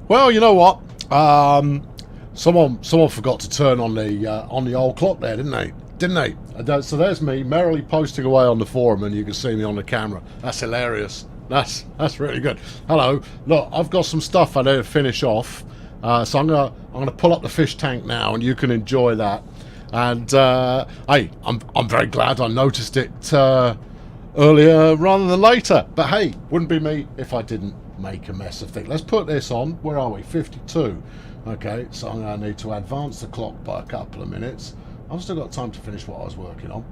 Well, you know what? Someone forgot to turn on the old clock there, didn't they? Didn't they? So there's me merrily posting away on the forum, and you can see me on the camera. That's hilarious. That's really good. Hello. Look, I've got some stuff I need to finish off, so I'm gonna pull up the fish tank now, and you can enjoy that. And hey, I'm very glad I noticed it earlier rather than later. But hey, wouldn't be me if I didn't make a mess of things. Let's put this on. Where are we? 52. Okay, so I'm going to need to advance the clock by a couple of minutes. I've still got time to finish what I was working on.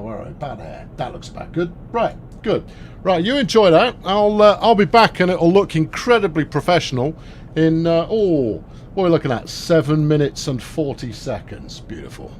Where are we? About there. That looks about good. Right, good. Right, you enjoy that. I'll be back, and it'll look incredibly professional in what we're looking at, 7 minutes and 40 seconds. Beautiful.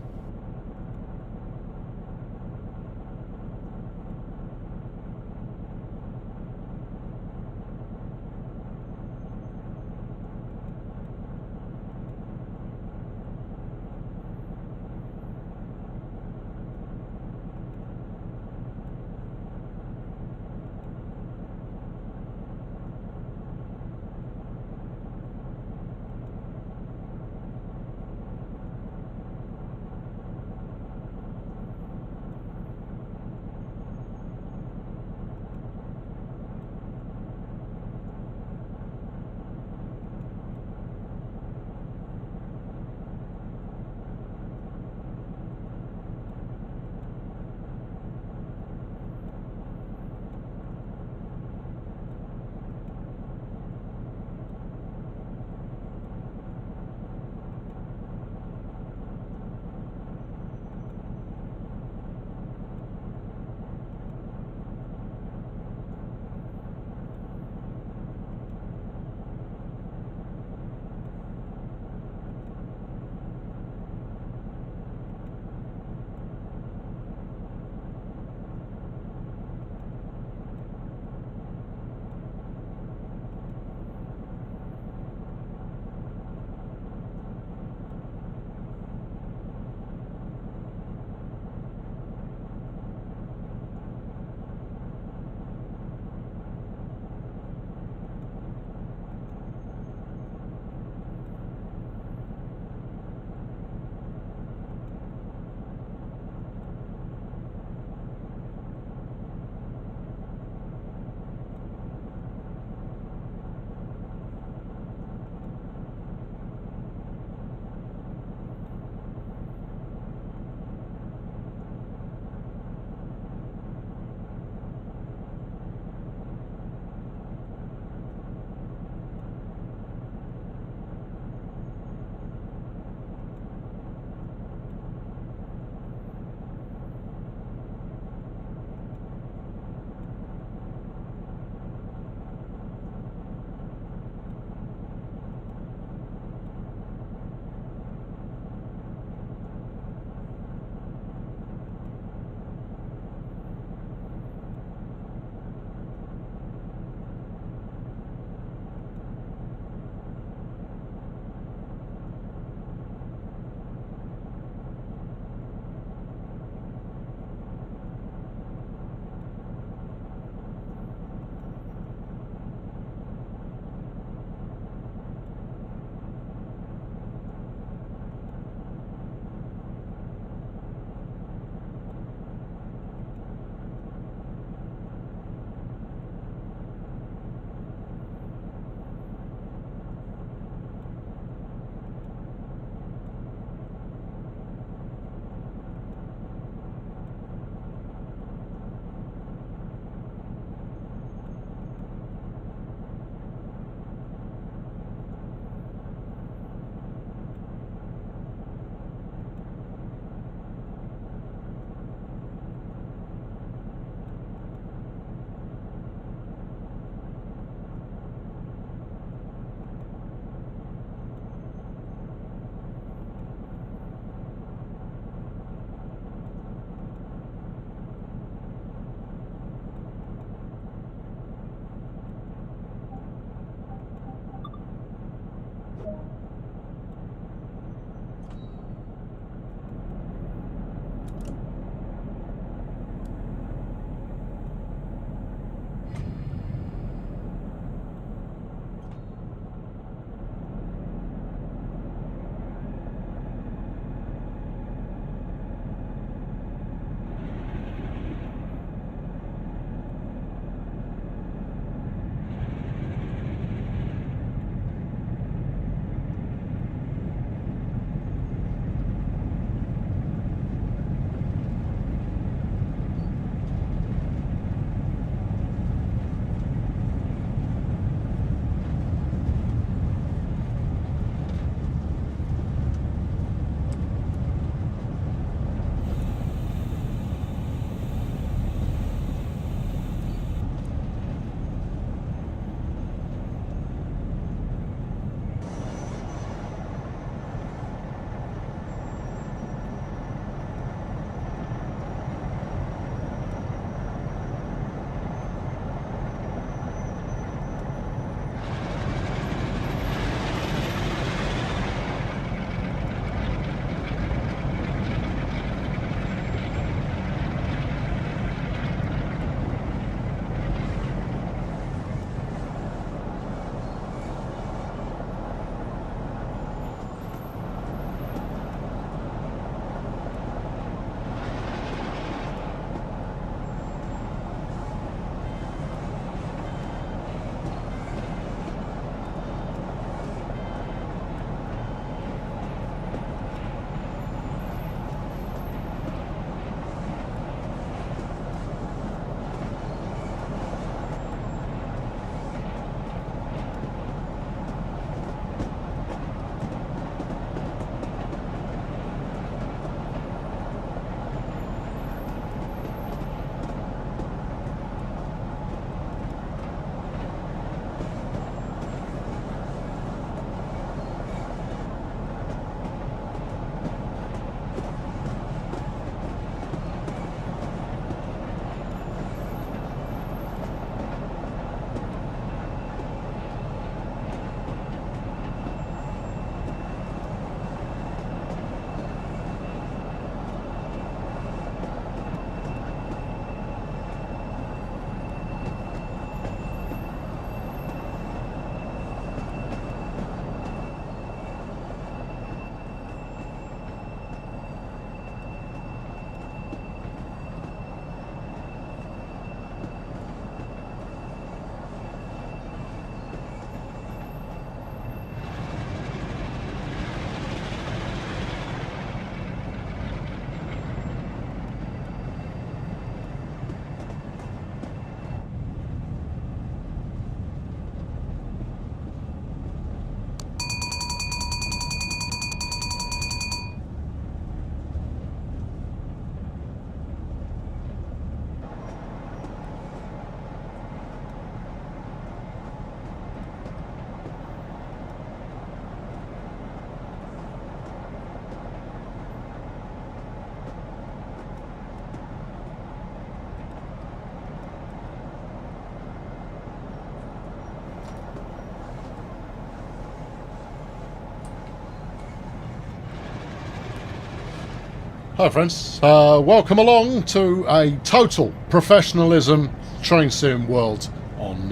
Hi friends, welcome along to a total professionalism train sim world on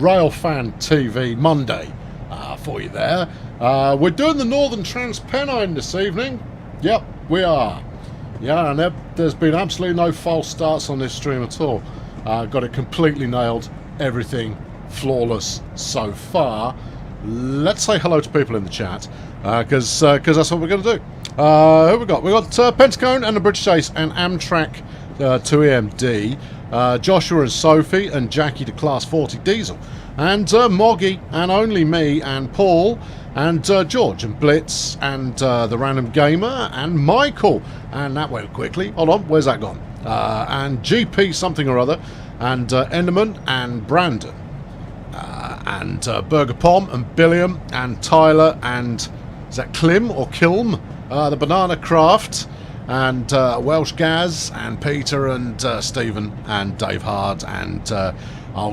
Railfan TV Monday for you there. We're doing the Northern Trans-Pennine this evening. Yep, we are. Yeah, and there's been absolutely no false starts on this stream at all. Got it completely nailed, everything flawless so far. Let's say hello to people in the chat, because that's what we're going to do. Who we got? We got Pentacone and the British Ace and Amtrak to EMD, Joshua and Sophie and Jackie to Class 40 Diesel, and Moggy and only me and Paul and George and Blitz and the Random Gamer and Michael. And that went quickly. Hold on, where's that gone? And GP something or other, and Enderman and Brandon. And Burger Pom and Billiam and Tyler and is that Klim or Kilm? The Banana Craft and Welsh Gaz and Peter and Stephen and Dave Hard and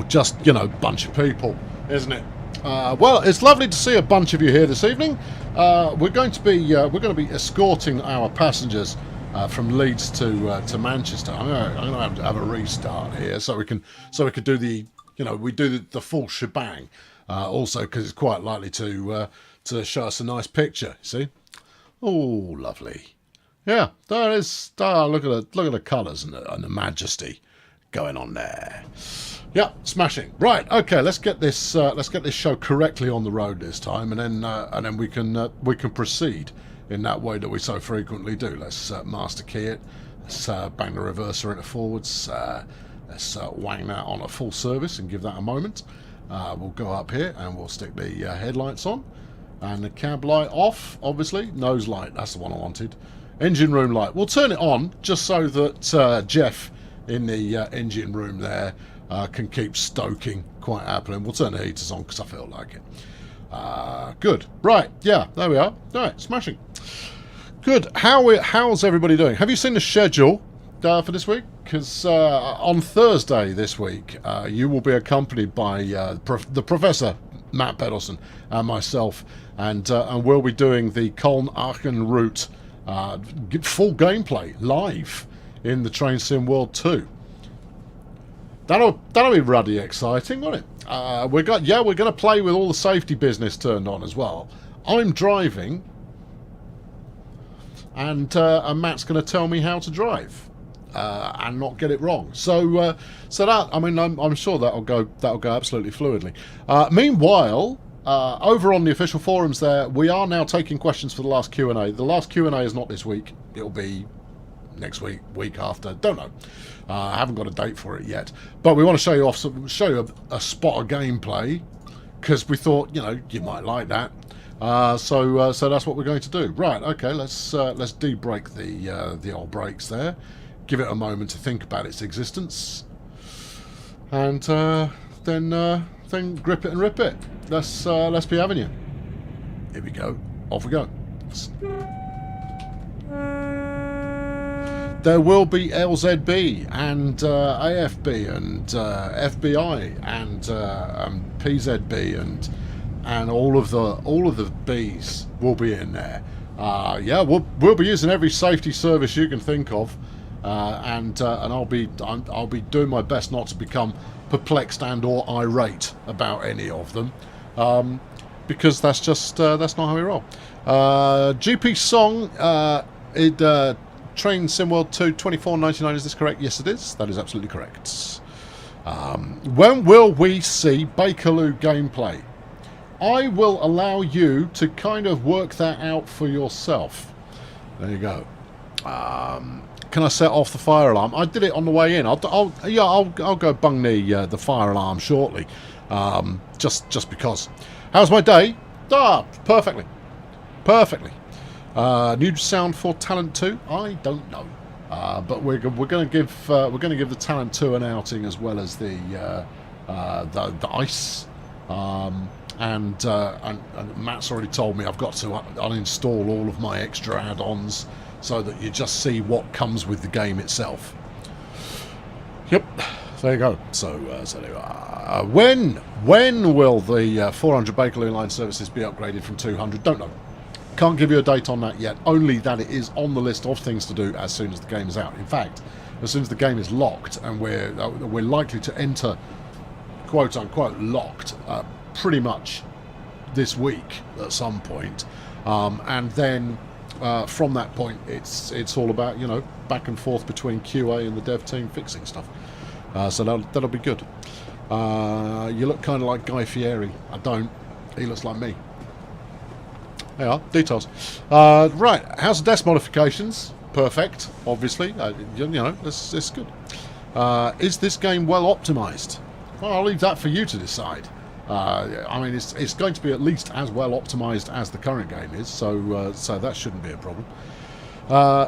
just bunch of people, isn't it? Well, it's lovely to see a bunch of you here this evening. We're going to be escorting our passengers from Leeds to Manchester. I'm going to have a restart here so we can do the. We do the full shebang, also because it's quite likely to show us a nice picture. See, oh, lovely, yeah. There is. Look at the colours and the majesty going on there. Yeah, smashing. Right, okay. Let's get this show correctly on the road this time, and then we can proceed in that way that we so frequently do. Let's master key it. Let's bang the reverser into forwards. Let's wang that on a full service and give that a moment. We'll go up here and we'll stick the headlights on. And the cab light off, obviously. Nose light, that's the one I wanted. Engine room light. We'll turn it on just so that Jeff in the engine room there can keep stoking quite happily. And we'll turn the heaters on because I feel like it. Good. Right, yeah, there we are. All right, smashing. Good. How's everybody doing? Have you seen the schedule for this week? Because on Thursday this week, you will be accompanied by the Professor, Matt Peddleson, and myself, and we'll be doing the Cologne-Aachen route full gameplay live in the Train Sim World 2. That'll be ruddy exciting, won't it? We're going to play with all the safety business turned on as well. I'm driving, and Matt's going to tell me how to drive. And not get it wrong. So that, I mean, I'm sure that'll go absolutely fluidly. Meanwhile, over on the official forums there, we are now taking questions for the last Q&A. The last Q&A is not this week. It'll be next week, week after. Don't know. I haven't got a date for it yet. But we want to show you a spot of gameplay because we thought you might like that. So that's what we're going to do. Right. Okay. Let's de-brake the old brakes there. Give it a moment to think about its existence, and then grip it and rip it. Let's be having you. Here we go. Off we go. There will be LZB and AFB and FBI and PZB and all of the Bs will be in there. Yeah, we'll be using every safety service you can think of. And I'll be doing my best not to become perplexed and or irate about any of them, because that's not how we roll. GP song, Train Sim World 2 24.99. Is this correct? Yes, it is. That is absolutely correct. When will we see Bakerloo gameplay? I will allow you to kind of work that out for yourself. There you go. Can I set off the fire alarm? I did it on the way in. I'll go bung the fire alarm shortly, just because. How's my day? Perfectly. New sound for Talent 2? I don't know, but we're going to give the Talent 2 an outing as well as the ice. And Matt's already told me I've got to uninstall all of my extra add-ons, so that you just see what comes with the game itself. Yep, there you go. So there you are. When will the 400 Bakerloo line services be upgraded from 200? Don't know. Can't give you a date on that yet, only that it is on the list of things to do as soon as the game is out. In fact, as soon as the game is locked, and we're likely to enter quote-unquote locked pretty much this week at some point, and then from that point it's all about, you know, back and forth between QA and the dev team fixing stuff. So that'll be good. You look kind of like Guy Fieri. I don't. He looks like me. There you are, details. Right, house of desk modifications. Perfect, obviously. You know, it's good. Is this game well optimized? Well, I'll leave that for you to decide. I mean, it's going to be at least as well optimized as the current game is, so that shouldn't be a problem.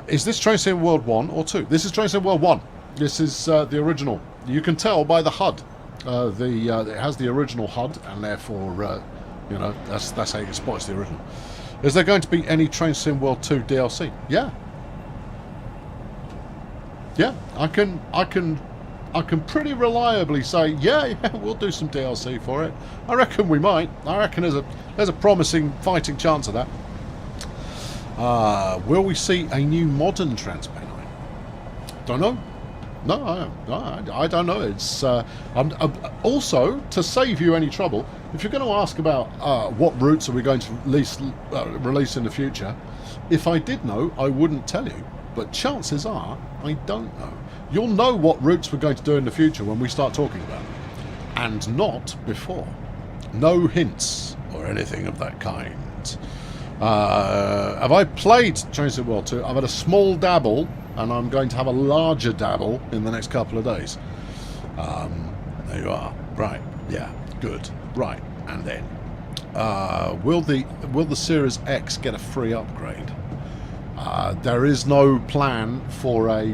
Is this Train Sim World 1 or 2? This is Train Sim World 1. This is the original. You can tell by the HUD. It has the original HUD, and therefore, you know, that's how you can spot it's the original. Is there going to be any Train Sim World 2 DLC? Yeah. Yeah, I can pretty reliably say, yeah, we'll do some DLC for it. I reckon we might. I reckon there's a promising fighting chance of that. Will we see a new modern Trans-Pennine? Don't know. No, I don't know. It's also, to save you any trouble, if you're going to ask about what routes are we going to release in the future, if I did know, I wouldn't tell you. But chances are, I don't know. You'll know what routes we're going to do in the future when we start talking about them. And not before. No hints or anything of that kind. Have I played Train Sim World 2? I've had a small dabble, and I'm going to have a larger dabble in the next couple of days. There you are. Right. Yeah. Good. Right. And then, will the Series X get a free upgrade? There is no plan for a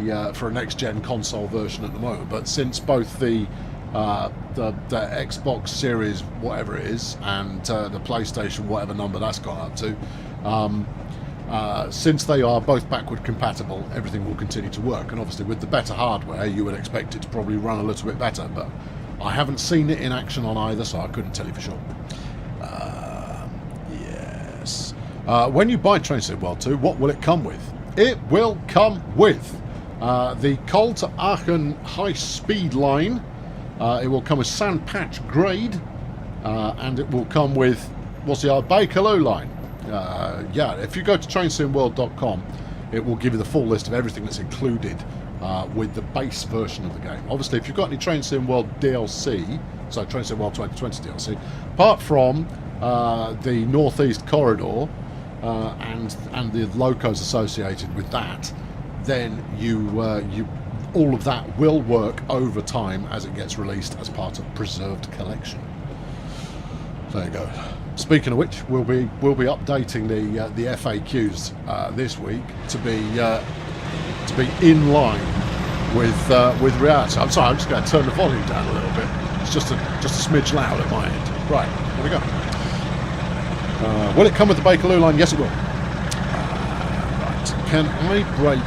next-gen console version at the moment, but since both the Xbox Series, whatever it is, and the PlayStation, whatever number that's gone up to, since they are both backward compatible, everything will continue to work. And obviously, with the better hardware, you would expect it to probably run a little bit better. But I haven't seen it in action on either, so I couldn't tell you for sure. Yes. When you buy Train Sim World 2, what will it come with? It will come with the Col to Aachen high-speed line. It will come with Sandpatch Grade, and it will come with, what's the Bakerloo line? Yeah, if you go to trainsimworld.com, it will give you the full list of everything that's included with the base version of the game. Obviously, if you've got any Train Sim World DLC, so Train Sim World 2020 DLC, apart from the Northeast Corridor and the locos associated with that, then you all of that will work over time as it gets released as part of Preserved Collection. There you go. Speaking of which, we'll be updating the FAQs this week to be in line with reality. I'm sorry, I'm just going to turn the volume down a little bit. It's just a smidge loud at my end. Right, here we go. Will it come with the Bakerloo line? Yes, it will. Right. Can I break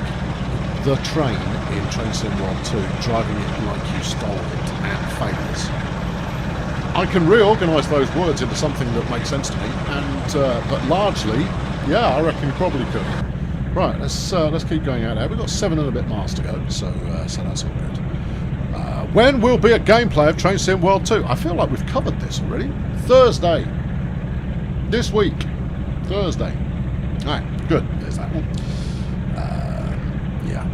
the train in Train Sim World 2, driving it like you stole it, and failures? I can reorganise those words into something that makes sense to me, and but largely, yeah, I reckon you probably could. Right, let's keep going out there. We've got 7 and a bit miles to go, so that's all good. When will be a gameplay of Train Sim World 2? I feel like we've covered this already. Thursday. This week. Thursday. Alright, good. There's that one. Yeah.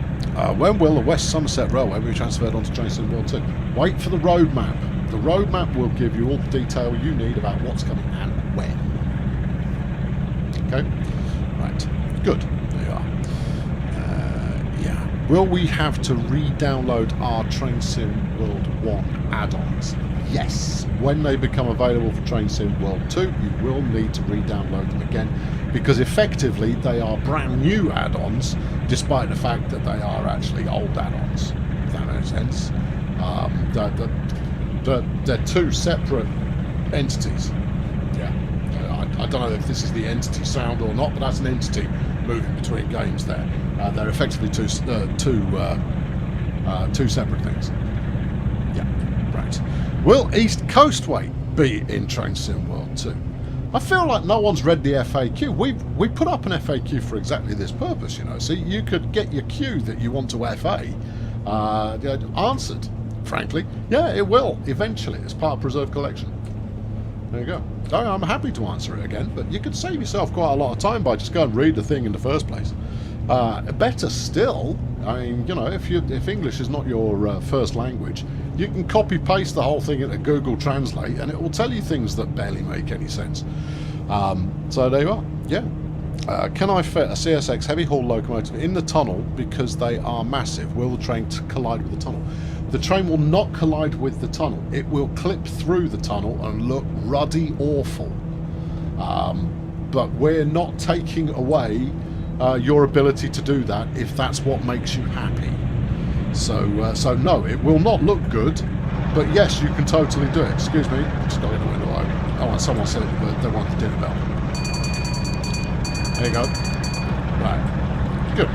When will the West Somerset Railway be transferred onto Train Sim World 2? Wait for the roadmap. The roadmap will give you all the detail you need about what's coming and when. Okay? Right. Good. There you are. Yeah. Will we have to re-download our Train Sim World 1 add-ons? Yes. When they become available for Train Sim World 2, you will need to re-download them again, because effectively they are brand new add-ons, despite the fact that they are actually old add-ons, if that makes sense. They're two separate entities. Yeah. I don't know if this is the entity sound or not, but that's an entity moving between games there. They're effectively two separate things. Yeah, right. Will East Coastway be in Train Sim World 2? I feel like no one's read the FAQ. We put up an FAQ for exactly this purpose, you know. So you could get your Q that you want to FA answered. Frankly, yeah, it will eventually. It's part of Preserved Collection. There you go. I'm happy to answer it again, but you could save yourself quite a lot of time by just going and read the thing in the first place. Better still, I mean, you know, if English is not your first language, you can copy paste the whole thing into Google Translate, and it will tell you things that barely make any sense. So there you are. Yeah. Can I fit a CSX heavy haul locomotive in the tunnel because they are massive? Will the train collide with the tunnel? The train will not collide with the tunnel. It will clip through the tunnel and look ruddy awful. But we're not taking away your ability to do that if that's what makes you happy. So no, it will not look good, but yes, you can totally do it. Excuse me, just got in the window open. Oh, and someone said they want the dinner bell. There you go. Right, good.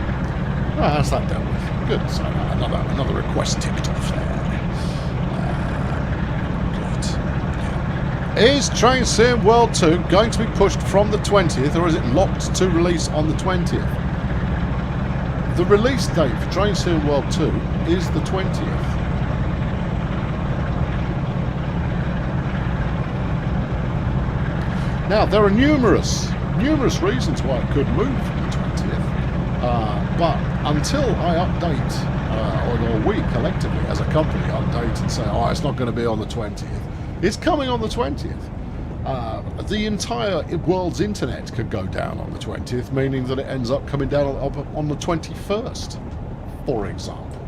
Right, that's that dealt with. Good. So another request ticked off there. Good. Yeah. Is Train Sim World 2 going to be pushed from the 20th, or is it locked to release on the 20th? The release date for Train Sim World 2 is the 20th. Now, there are numerous reasons why it could move from the 20th, but until I update, or we collectively as a company update and say, oh, it's not going to be on the 20th, it's coming on the 20th. The entire world's internet could go down on the 20th, meaning that it ends up coming down on the 21st, for example.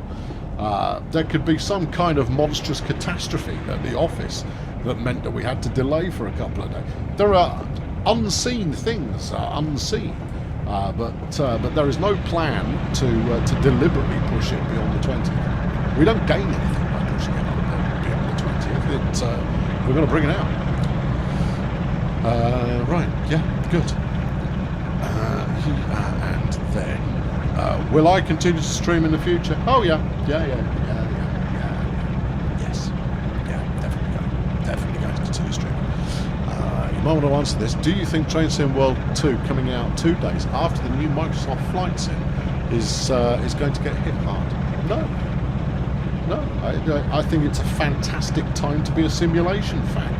There could be some kind of monstrous catastrophe at the office that meant that we had to delay for a couple of days. There are unseen things, unseen, but there is no plan to deliberately push it beyond the 20th. We don't gain anything by pushing it beyond the 20th. We're going to bring it out. Right, yeah, good. And then, will I continue to stream in the future? Oh yeah. Yes, yeah, definitely going to continue streaming. You might want to answer this. Do you think Train Sim World 2 coming out 2 days after the new Microsoft Flight Sim is going to get hit hard? No. I think it's a fantastic time to be a simulation fan.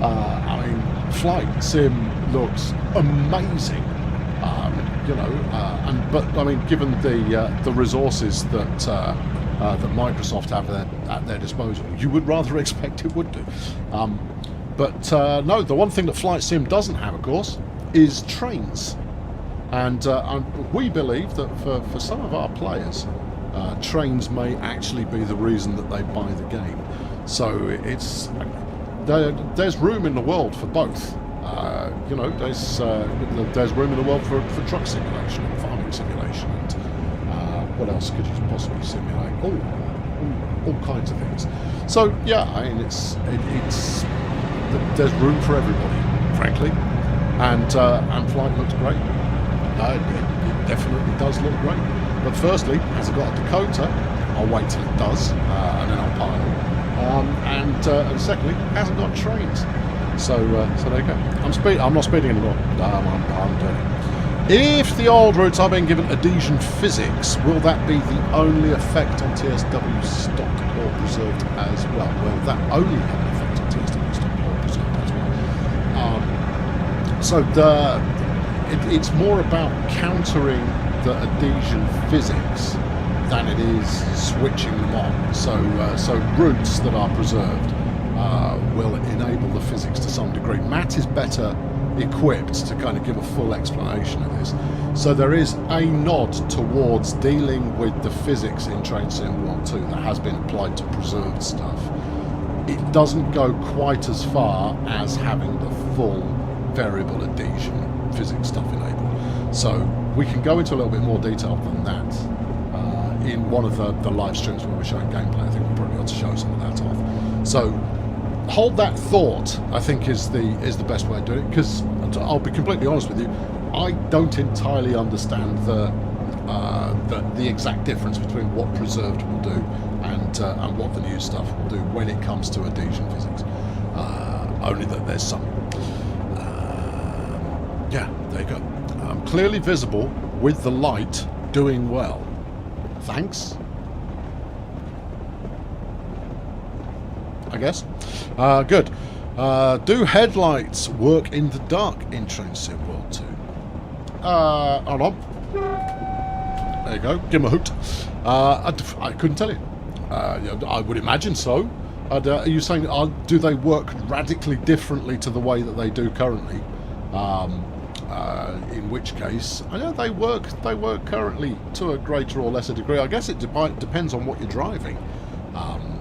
I mean, Flight Sim looks amazing, but I mean, given the resources that Microsoft have at their disposal, you would rather expect it would do. No, the one thing that Flight Sim doesn't have, of course, is trains, and we believe that for some of our players, trains may actually be the reason that they buy the game. So there's room in the world for both. There's room in the world for truck simulation and farming simulation, and what else could you possibly simulate? All kinds of things. So yeah, I mean, there's room for everybody, frankly, and Flight looks great. It definitely does look great. But firstly, has it got a Dakota? I'll wait till it does, and then I'll pile. And secondly, hasn't got trains. So there you go. I'm not speeding anymore. I'm doing it. If the old routes are being given adhesion physics, will that be the only effect on TSW stock or preserved as well? Will that only have an effect on TSW stock or preserved as well? It's more about countering the adhesion physics than it is switching them on. So routes that are preserved will enable the physics to some degree. Matt is better equipped to kind of give a full explanation of this. So there is a nod towards dealing with the physics in Train Sim World 2 that has been applied to preserved stuff. It doesn't go quite as far as having the full variable adhesion physics stuff enabled. So we can go into a little bit more detail than that in one of the live streams where we're showing gameplay. I think we'll probably have to show some of that off. So hold that thought, I think, is the best way to do it, because I'll be completely honest with you, I don't entirely understand the exact difference between what preserved will do and what the new stuff will do when it comes to adhesion physics. Only that there's some. There you go. Clearly visible with the light doing well. Thanks. I guess. Good. Do headlights work in the dark in Train Sim World 2? Hold on. There you go. Give him a hoot. I couldn't tell you. I would imagine so. Are you saying, do they work radically differently to the way that they do currently? In which case, I know they work currently to a greater or lesser degree. I guess it depends on what you're driving.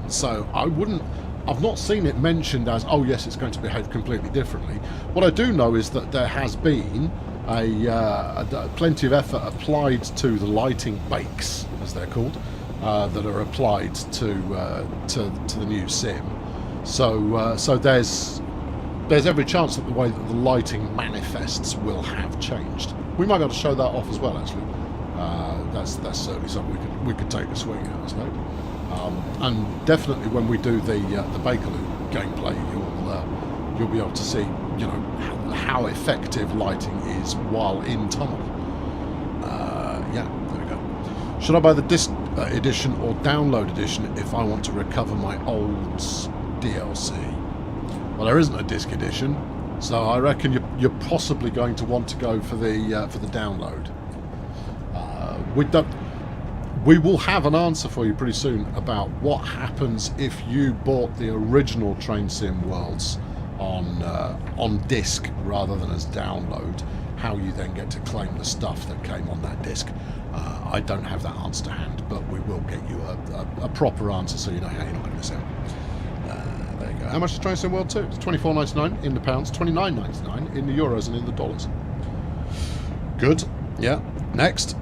So I've not seen it mentioned as, oh yes, it's going to behave completely differently. What I do know is that there has been plenty of effort applied to the lighting bakes, as they're called, that are applied to the new sim. So there's every chance that the way that the lighting manifests will have changed. We might be able to show that off as well, actually. That's certainly something we could take a swing at, I suppose. And definitely when we do the Bakerloo gameplay, you'll be able to see, you know, how effective lighting is while in tunnel. Yeah, there we go. Should I buy the disc edition or download edition if I want to recover my old DLC? Well, there isn't a disc edition, so I reckon you're possibly going to want to go for the download. We will have an answer for you pretty soon about what happens if you bought the original Train Sim Worlds on disc rather than as download. How you then get to claim the stuff that came on that disc. I don't have that answer to hand, but we will get you a proper answer so you know how you're not going to miss out. There you go. How much is Train Sim World 2? It's $24.99 in the pounds, $29.99 in the euros and in the dollars. Good. Yeah. Next.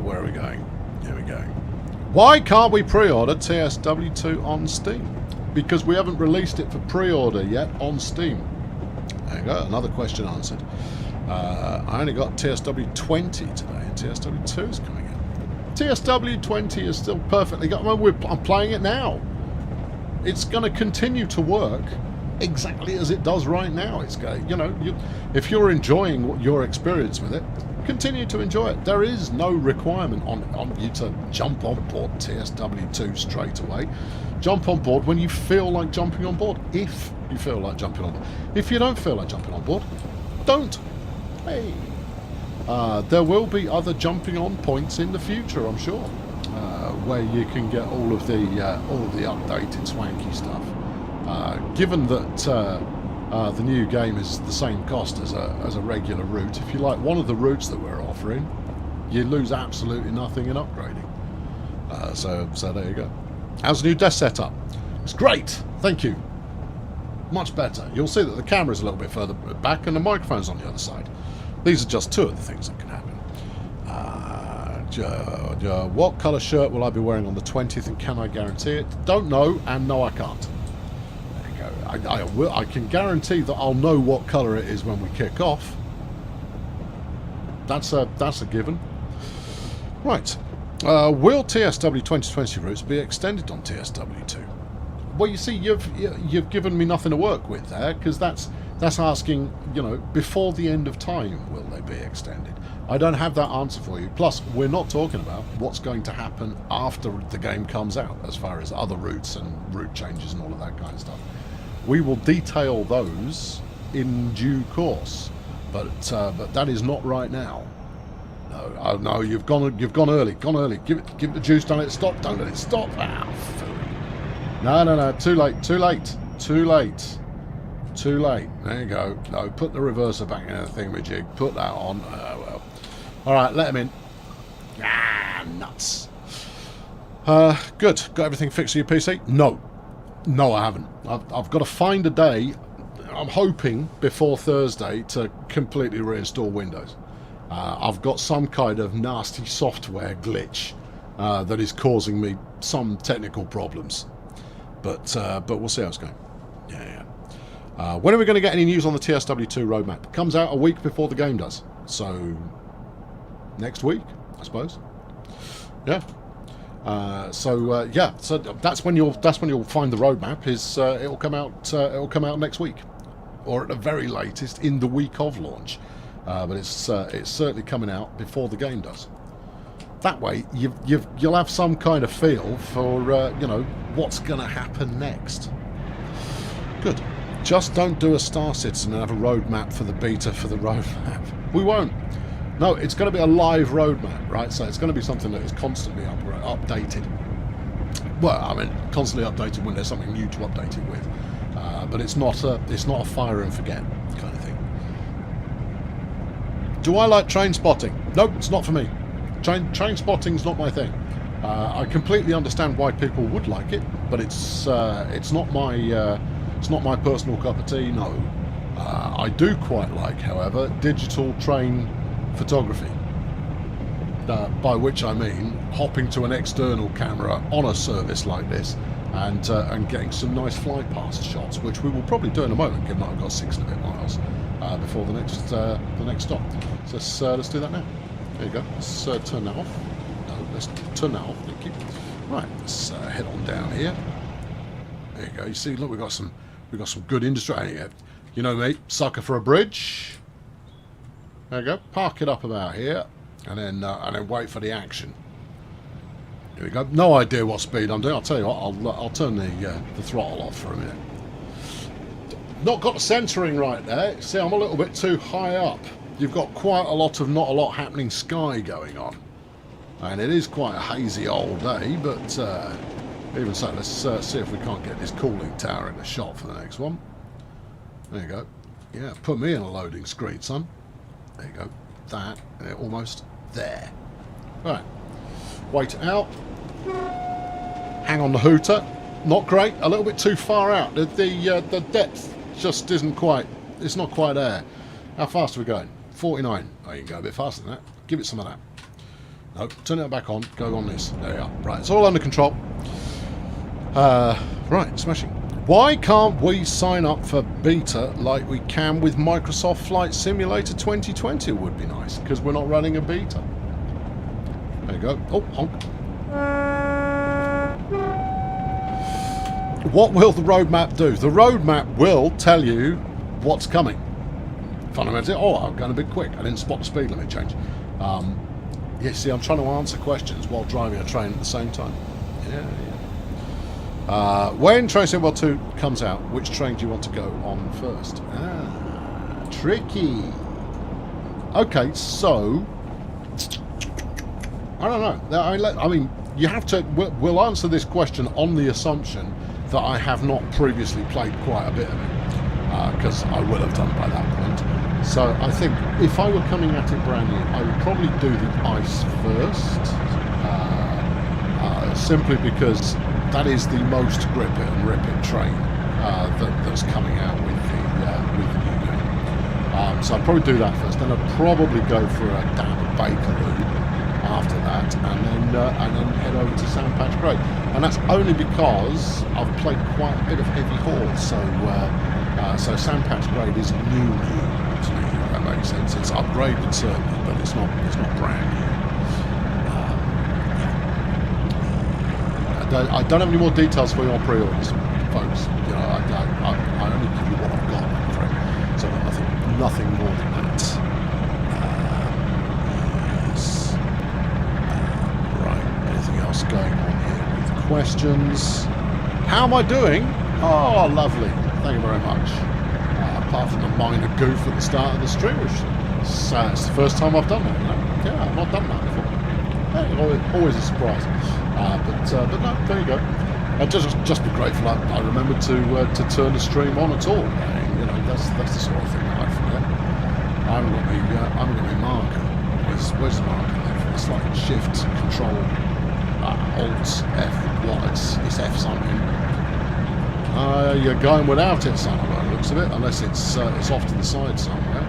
Where are we going? Here we go. Why can't we pre-order TSW2 on Steam? Because we haven't released it for pre-order yet on Steam. There you go. Another question answered. I only got TSW20 today, and TSW2 is coming out. TSW20 is still perfectly good. I'm playing it now. It's going to continue to work exactly as it does right now. It's going, if you're enjoying your experience with it, continue to enjoy it. There is no requirement on you to jump on board TSW2 straight away. Jump on board when you feel like jumping on board, if you feel like jumping on board. If you don't feel like jumping on board, don't. Hey. There will be other jumping on points in the future, I'm sure, where you can get all of the updated swanky stuff. Given that the new game is the same cost as a regular route, if you like one of the routes that we're offering, you lose absolutely nothing in upgrading. So there you go. How's the new desk setup? It's great, thank you. Much better. You'll see that the camera's a little bit further back and the microphone's on the other side. These are just two of the things that can happen. What colour shirt will I be wearing on the 20th, and can I guarantee it? Don't know, and no, I can't. There you go. I can guarantee that I'll know what colour it is when we kick off. That's a given. Right. Will TSW 2020 routes be extended on TSW2? Well, you see, you've given me nothing to work with there, because that's asking, before the end of time, will they be extended? I don't have that answer for you. Plus, we're not talking about what's going to happen after the game comes out, as far as other routes and route changes and all of that kind of stuff. We will detail those in due course, but that is not right now. No, you've gone early. Give it the juice. Don't let it stop. Don't let it stop. No. Too late. There you go. No, put the reverser back in the thingamajig. Put that on. Well. All right, let him in. Nuts. Good. Got everything fixed for your PC? No, I haven't. I've got to find a day. I'm hoping before Thursday to completely reinstall Windows. I've got some kind of nasty software glitch that is causing me some technical problems, but we'll see how it's going. Yeah. When are we going to get any news on the TSW2 roadmap? It comes out a week before the game does, so next week, I suppose. Yeah. So that's when you'll find the roadmap. It'll come out next week. or at the very latest in the week of launch. But it's certainly coming out before the game does. That way, you'll have some kind of feel for you know, what's going to happen next. Good. Just don't do a Star Citizen and have a roadmap for the beta for the roadmap. We won't. No, it's going to be a live roadmap, right? So it's going to be something that is constantly updated. Well, I mean, constantly updated when there's something new to update it with. But it's not a fire and forget kind of thing. Do I like train spotting? Nope, it's not for me. Train spotting's not my thing. I completely understand why people would like it, but it's not my personal cup of tea. No, I do quite like, however, digital train photography. By which I mean hopping to an external camera on a service like this and getting some nice fly past shots, which we will probably do in a moment, given that I've got 6 and a bit miles before the next stop. So let's do that now. There you go. Let's turn that off. No, let's turn that off. Thank you. Right, let's head on down here. There you go. You see, look, we've got some good industry. You know me, sucker for a bridge. There you go. Park it up about here, and then wait for the action. Here we go. No idea what speed I'm doing. I'll tell you what. I'll turn the throttle off for a minute. Not got the centering right there. See, I'm a little bit too high up. You've got quite a lot of not a lot happening sky going on, and it is quite a hazy old day. But even so, let's see if we can't get this cooling tower in the shot for the next one. There you go. Yeah, put me in a loading screen, son. There you go. That, almost there. Right. Wait it out. Hang on the hooter. Not great. A little bit too far out. The depth just isn't quite. It's not quite there. How fast are we going? 49. Oh, you can go a bit faster than that. Give it some of that. No, turn it back on. Go on this. There you are. Right, it's all under control. Right, smashing. Why can't we sign up for beta like we can with Microsoft Flight Simulator 2020? Would be nice, because we're not running a beta. There you go. Oh, honk. What will the roadmap do? The roadmap will tell you what's coming. Fundamentally, I'm going a bit quick. I didn't spot the speed limit change. Yeah, see, I'm trying to answer questions while driving a train at the same time. Yeah. When Train Sim World 2 comes out, which train do you want to go on first? Tricky. Okay, so I don't know. I mean, you have to. We'll answer this question on the assumption that I have not previously played quite a bit of it, because I will have done by that point. So I think if I were coming at it brand new, I would probably do the ice first, simply because that is the most grip it and rip it train that's coming out with the new game. So I'd probably do that first. Then I'd probably go for a dab of Bakerloo after that, and then head over to Sandpatch Grade. And that's only because I've played quite a bit of heavy haul. So Sandpatch Grade is new to me. If that makes sense. It's upgraded certainly, but it's not brand new. I don't have any more details for you on pre-orders, folks. You know, I only give you what I've got, I'm afraid. So I've got nothing more than that. Yes. Right. Anything else going on here with questions? How am I doing? Oh, lovely. Thank you very much. Apart from the minor goof at the start of the stream, which it's the first time I've done that. You know? Yeah, I've not done that before. Yeah, always a surprise. But no, there you go. I'd just be grateful I remembered to turn the stream on at all. You know, that's the sort of thing that I forget. I haven't got my marker. Where's the marker there? It's like Shift, Control, Alt, F. What? It's F something. You're going without it, son, by the looks of it, unless it's off to the side somewhere.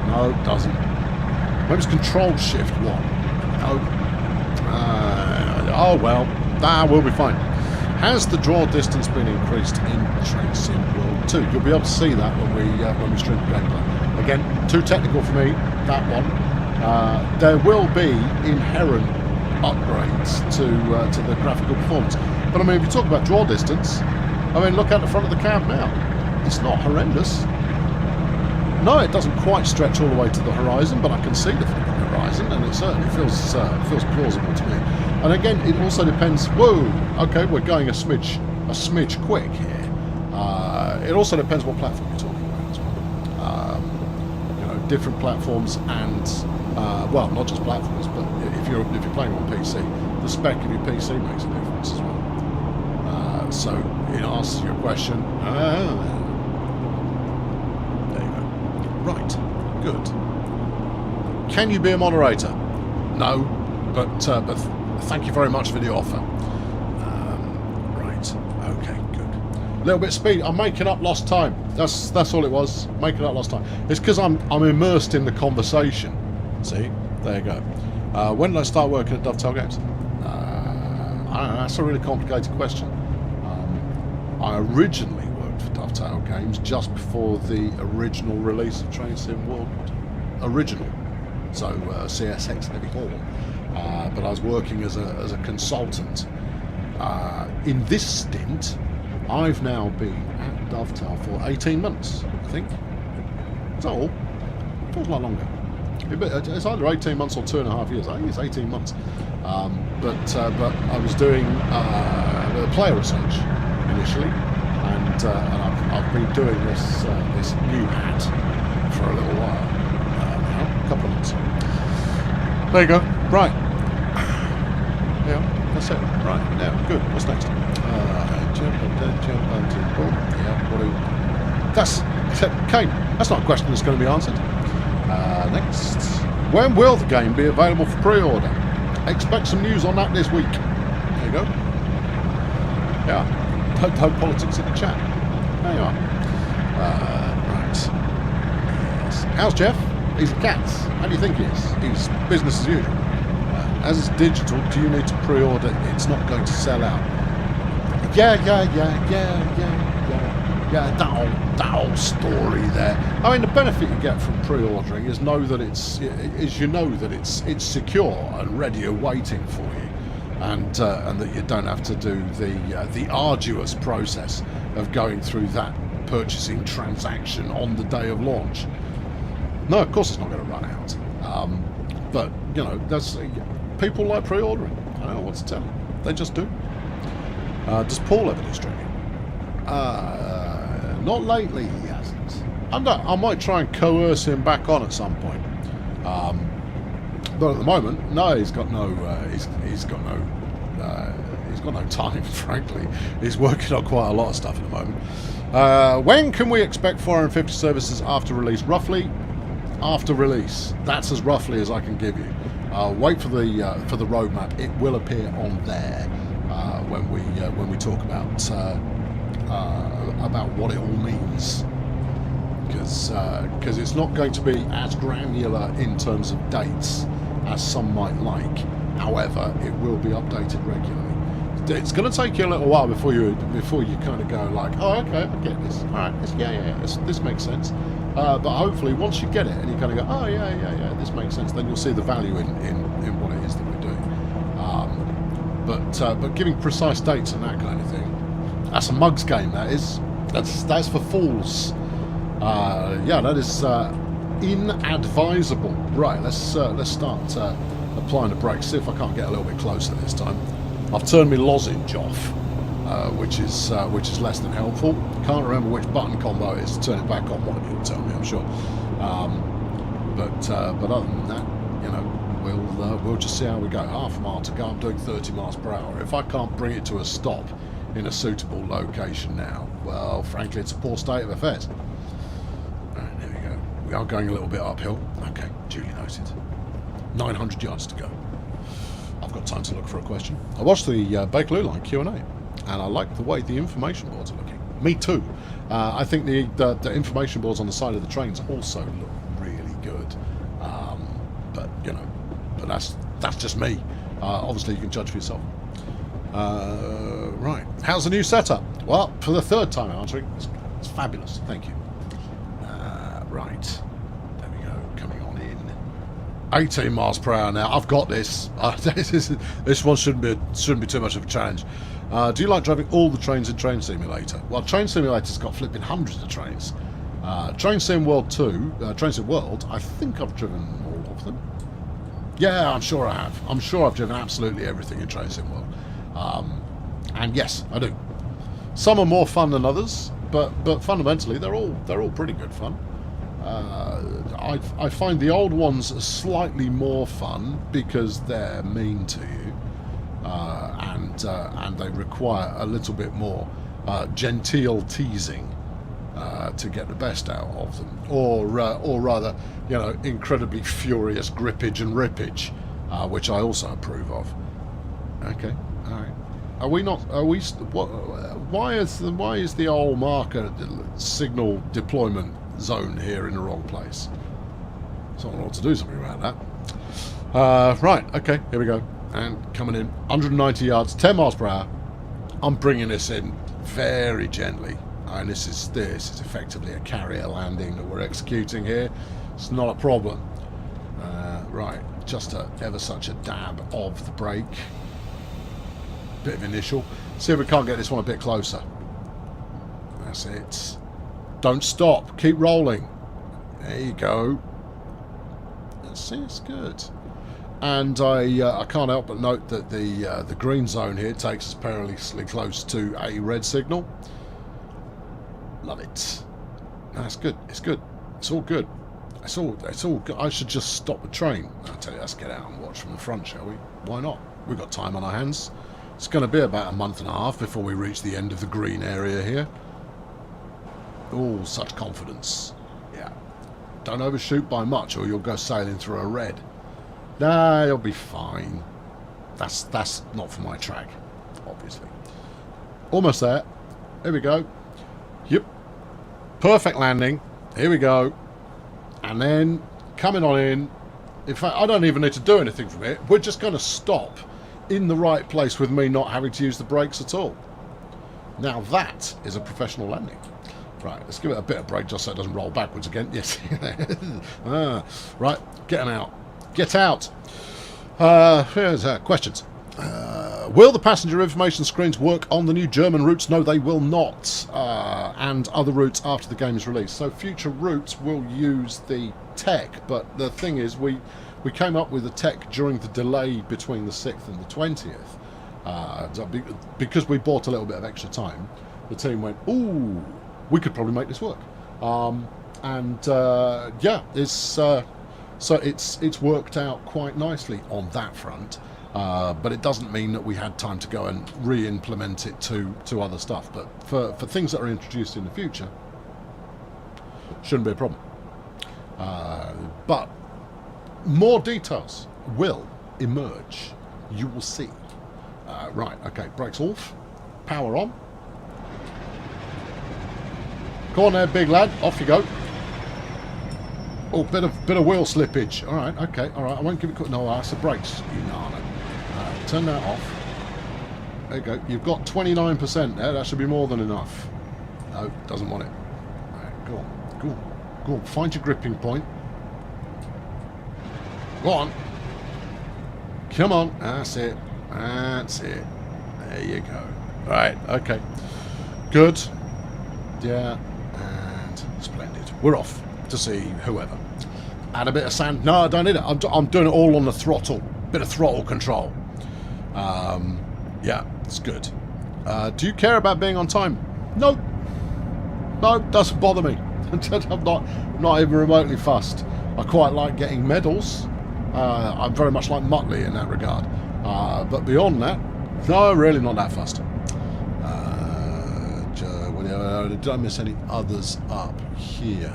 No, it doesn't. Maybe it's Control Shift 1. No. Oh well, we'll be fine. Has the draw distance been increased in Train Sim World 2? You'll be able to see that when we stream the gameplay. Again, too technical for me, that one. There will be inherent upgrades to the graphical performance. But I mean, if you talk about draw distance, I mean, look at the front of the cab now. It's not horrendous. No, it doesn't quite stretch all the way to the horizon, but I can see the flipping horizon, and it certainly feels plausible to me. And again, it also depends. Whoa, okay, we're going a smidge quick here. It also depends what platform you're talking about as well. You know, different platforms, and well, not just platforms, but if you're playing on PC, the spec of your PC makes a difference as well. So in answer to your question, there you go. Right, good. Can you be a moderator? No, but thank you very much for the offer. Right, okay, good. A little bit of speed. I'm making up lost time. That's all it was. Making up lost time. It's because I'm immersed in the conversation. See, there you go. When did I start working at Dovetail Games? I don't know, that's a really complicated question. I originally worked for Dovetail Games just before the original release of Train Sim World. Original. So CSX Heavy Haul. But I was working as a consultant. In this stint, I've now been at Dovetail for 18 months, I think. Is that all? Feels a lot longer. It's either 18 months or 2.5 years. I think it's 18 months. But I was doing player research initially, and I've been doing this new hat for a little while now, a couple of months. There you go. Right. Yeah, that's it. Right. Now, good. What's next? Jump onto boom. Yeah. What do? That's Kane. That's not a question that's going to be answered. Next. When will the game be available for pre-order? Expect some news on that this week. There you go. Yeah. Don't politics in the chat. There you are. Right. Yes. How's Jeff? He's a cat. How do you think he is? He's business as usual. As it's digital, do you need to pre-order? It's not going to sell out. Yeah, that old story there. I mean, the benefit you get from pre-ordering is know that it's secure and ready and waiting for you, and that you don't have to do the arduous process of going through that purchasing transaction on the day of launch. No, of course it's not going to run out. But you know, that's people like pre-ordering. I don't know what to tell them. They just do. Does Paul ever do streaming? Not lately, he hasn't. I might try and coerce him back on at some point. But at the moment, no, he's got no time. Frankly, he's working on quite a lot of stuff at the moment. When can we expect 450 services after release? Roughly after release. That's as roughly as I can give you. Wait for the roadmap. It will appear on there when we talk about what it all means, because it's not going to be as granular in terms of dates as some might like. However, it will be updated regularly. It's going to take you a little while before you kind of go like, oh, okay, I get this. All right, this makes sense. But hopefully, once you get it and you kind of go, oh yeah, this makes sense, then you'll see the value in what it is that we're doing. But giving precise dates and that kind of thing, that's a mugs game. That is. That's for fools. Yeah, that is inadvisable. Right, let's start applying the brakes. See if I can't get a little bit closer this time. I've turned my lozenge off, which is less than helpful. Can't remember which button combo it is to turn it back on. One of you will tell me, I'm sure. But other than that, you know, we'll just see how we go. Half a mile to go. I'm doing 30 miles per hour. If I can't bring it to a stop in a suitable location now, well, frankly, it's a poor state of affairs. Alright, there we go. We are going a little bit uphill. Okay, duly noted. 900 yards to go. I've got time to look for a question. I watched the Bakerloo Line Q&A, and I like the way the information boards are looking. Me too. I think the information boards on the side of the trains also look really good. But, you know, that's just me. Obviously, you can judge for yourself. Right. How's the new setup? Well, for the third time answering, it's fabulous. Thank you. Right. There we go. Coming on in. 18 miles per hour now. I've got this. This one shouldn't be too much of a challenge. Do you like driving all the trains in Train Simulator? Well, Train Simulator's got flipping hundreds of trains. Train Sim World 2, Train Sim World, I think I've driven all of them. Yeah, I'm sure I have. I'm sure I've driven absolutely everything in Train Sim World. And yes, I do. Some are more fun than others, but fundamentally they're all pretty good fun. I find the old ones slightly more fun because they're mean to you, and they require a little bit more genteel teasing to get the best out of them, or rather, you know, incredibly furious grippage and rippage, which I also approve of. Okay, all right. Are we not? Are we? What? Why is the old marker signal deployment zone here in the wrong place? Someone ought to do something about that. Right. Okay. Here we go. And coming in, 190 yards, 10 miles per hour. I'm bringing this in very gently. And this is effectively a carrier landing that we're executing here. It's not a problem. Right, just ever such a dab of the brake. Bit of initial. See if we can't get this one a bit closer. That's it. Don't stop. Keep rolling. There you go. See, it's good. And I can't help but note that the green zone here takes us perilously close to a red signal. Love it. That's good. It's good. It's all good. It's all good. I should just stop the train. I tell you, let's get out and watch from the front, shall we? Why not? We've got time on our hands. It's going to be about a month and a half before we reach the end of the green area here. Oh, such confidence. Yeah. Don't overshoot by much or you'll go sailing through a red. Nah, you'll be fine. That's not for my track, obviously. Almost there. Here we go. Yep. Perfect landing. Here we go. And then coming on in. In fact, I don't even need to do anything from it. We're just going to stop in the right place with me not having to use the brakes at all. Now that is a professional landing. Right, let's give it a bit of brake just so it doesn't roll backwards again. Yes. Right, get them out. Get out. Here's questions. Will the passenger information screens work on the new German routes? No, they will not. And other routes after the game is released. So future routes will use the tech, but the thing is we came up with the tech during the delay between the 6th and the 20th. Because we bought a little bit of extra time, the team went, ooh, we could probably make this work. Yeah, so it's worked out quite nicely on that front. But it doesn't mean that we had time to go and re-implement it to other stuff. But for things that are introduced in the future, shouldn't be a problem. But more details will emerge. You will see. Right, okay, brakes off, power on. Go on there, big lad. Off you go. Oh, bit of wheel slippage. All right, okay, all right. I won't give it. No, that's the brakes. You know. Turn that off. There you go. You've got 29% there. That should be more than enough. No, doesn't want it. All right, go on, go on, go on. Find your gripping point. Go on. Come on. That's it. That's it. There you go. Right. Okay. Good. Yeah. And splendid. We're off to see whoever. Add a bit of sand. No, I don't need it. I'm doing it all on the throttle. Bit of throttle control. Yeah, it's good. Do you care about being on time? No. No, doesn't bother me. I'm not even remotely fussed. I quite like getting medals. I'm very much like Muttley in that regard. But beyond that, no, really not that fussed. Did I miss any others up here?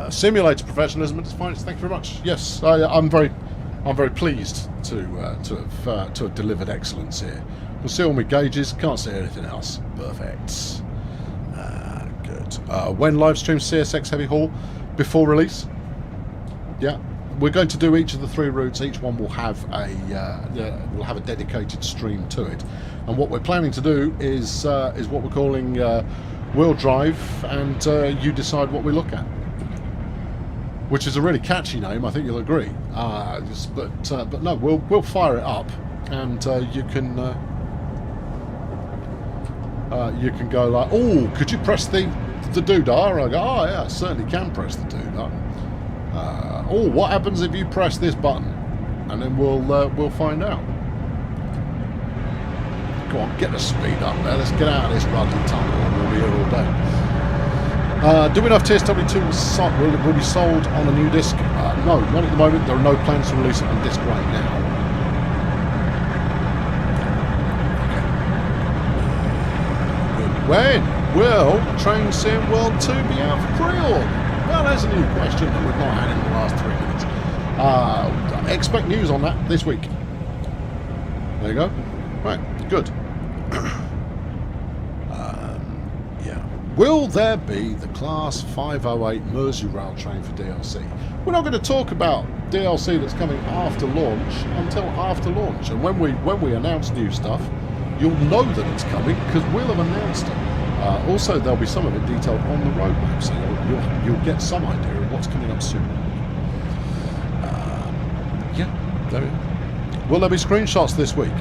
Simulator professionalism at its finest. Thank you very much. Yes, I'm very pleased to have delivered excellence here. We'll see all my gauges. Can't see anything else. Perfect. Good. When live stream CSX Heavy Haul before release? Yeah. We're going to do each of the 3 routes. Each one will have a dedicated stream to it. And what we're planning to do is what we're calling wheel drive, and you decide what we look at. Which is a really catchy name, I think you'll agree. But no, we'll fire it up, and you can go like, oh, could you press the the doodah? I go, oh yeah, I certainly can press the doodah. Oh, what happens if you press this button? And then we'll find out. Go on, get the speed up there. Let's get out of this ruddy tunnel and we'll be here all day. Do we know if TSW2 will be sold on a new disc? No, not at the moment. There are no plans to release it on disc right now. Okay. When will Train Sim World 2 be out for pre-order? Well, there's a new question that we've not had in the last 3 minutes. Expect news on that this week. There you go. Right, good. Yeah. Will there be the Class 508 Merseyrail train for DLC? We're not going to talk about DLC that's coming after launch until after launch. And when we announce new stuff, you'll know that it's coming because we'll have announced it. Also, there'll be some of it detailed on the roadmap, so you'll get some idea of what's coming up soon. Yeah, there we go. Will there be screenshots this week?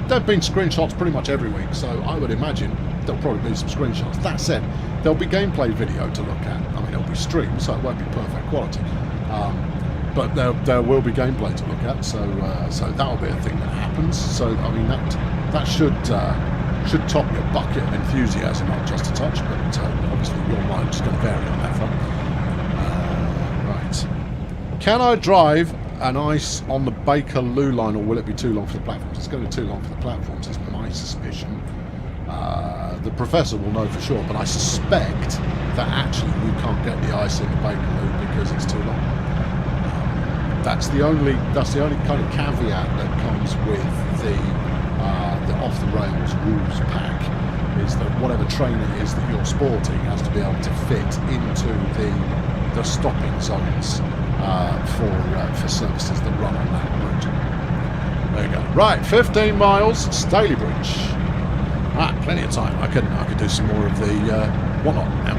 There have been screenshots pretty much every week, so I would imagine there'll probably be some screenshots. That said, there'll be gameplay video to look at. I mean, it'll be streamed, so it won't be perfect quality. But there will be gameplay to look at, so that'll be a thing that happens. So, I mean, that should top your bucket of enthusiasm, not just a touch, but obviously your mind's going to vary on that front. Right. Can I drive an ice on the Bakerloo line, or will it be too long for the platforms? It's going to be too long for the platforms, is my suspicion. The professor will know for sure, but I suspect that actually you can't get the ice in the Bakerloo because it's too long. That's the only kind of caveat that comes with the off the rails rules pack, is that whatever train it is that you're sporting has to be able to fit into the stopping zones for services that run on that route. There you go. Right, 15 miles, Staley Bridge. Right, plenty of time. I could do some more of the whatnot now.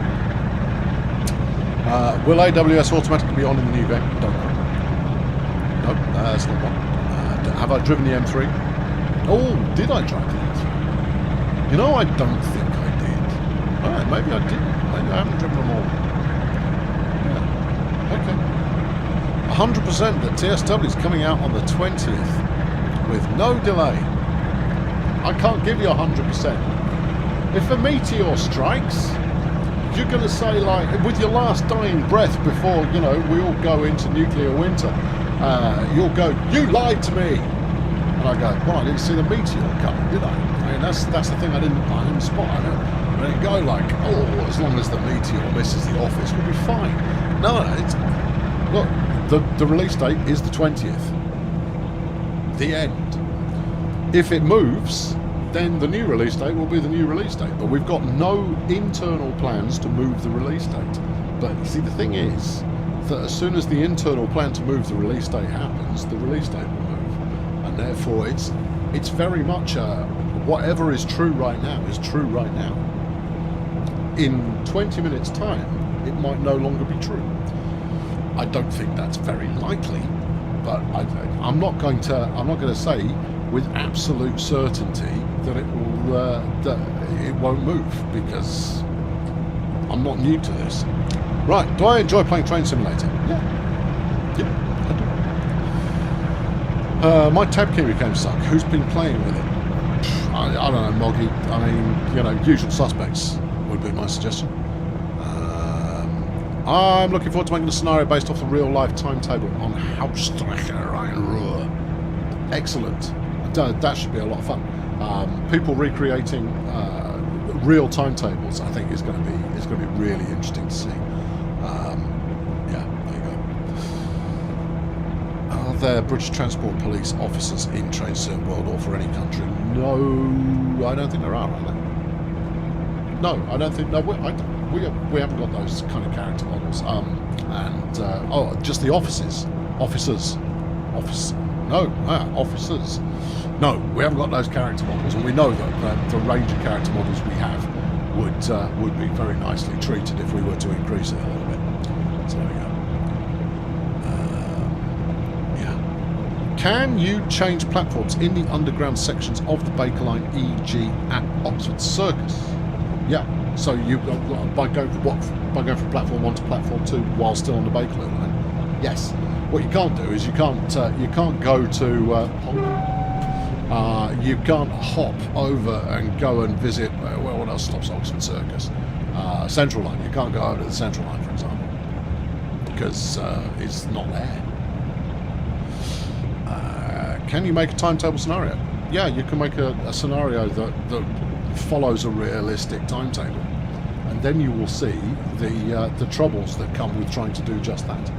Will AWS automatically be on in the new game? Don't know. Nope, that's not one. Have I driven the M3? Oh, did I drive the M3? You know, I don't think I did. Alright, maybe I didn't. Maybe I haven't driven them all. Yeah. Okay. 100% that TSW is coming out on the 20th with no delay. I can't give you 100%. If a meteor strikes, you're going to say, like, with your last dying breath before, you know, we all go into nuclear winter, you'll go, you lied to me. And I go, well, I didn't see the meteor coming, did I? I mean, that's the thing I didn't spot. I didn't go like, oh, as long as the meteor misses the office, we'll be fine. No, look, the release date is the 20th. The end. If it moves, then the new release date will be the new release date. But we've got no internal plans to move the release date. But see, the thing is that as soon as the internal plan to move the release date happens, the release date will move. And therefore, it's very much whatever is true right now is true right now. In 20 minutes' time, it might no longer be true. I don't think that's very likely, but I'm not going to say with absolute certainty that it won't move, because I'm not new to this. Right, do I enjoy playing Train Simulator? Yeah, I do. My tab key became stuck. Who's been playing with it? I don't know, Moggy. I mean, you know, usual suspects would be my suggestion. I'm looking forward to making a scenario based off the real-life timetable on Hauptstrecke Rhein-Ruhr. Excellent. That should be a lot of fun. People recreating real timetables, I think, is going to be really interesting to see. Yeah, there you go. Are there British Transport Police officers in Train Sim World or for any country? No, I don't think there are there? No, I don't think. No, we haven't got those kind of character models. Just the officers. Officers. No, we haven't got those character models, and we know that the range of character models we have would be very nicely treated if we were to increase it a little bit. So there we go. Yeah. Can you change platforms in the underground sections of the Baker Line, e.g. at Oxford Circus? Yeah, So you by going from platform 1 to platform 2 while still on the Bakerloo line. Yes. What you can't do is you can't go to you can't hop over and go and visit. Well, what else stops Oxford Circus? Central Line. You can't go over to the Central Line, for example, because it's not there. Can you make a timetable scenario? Yeah, you can make a scenario that follows a realistic timetable, and then you will see the troubles that come with trying to do just that.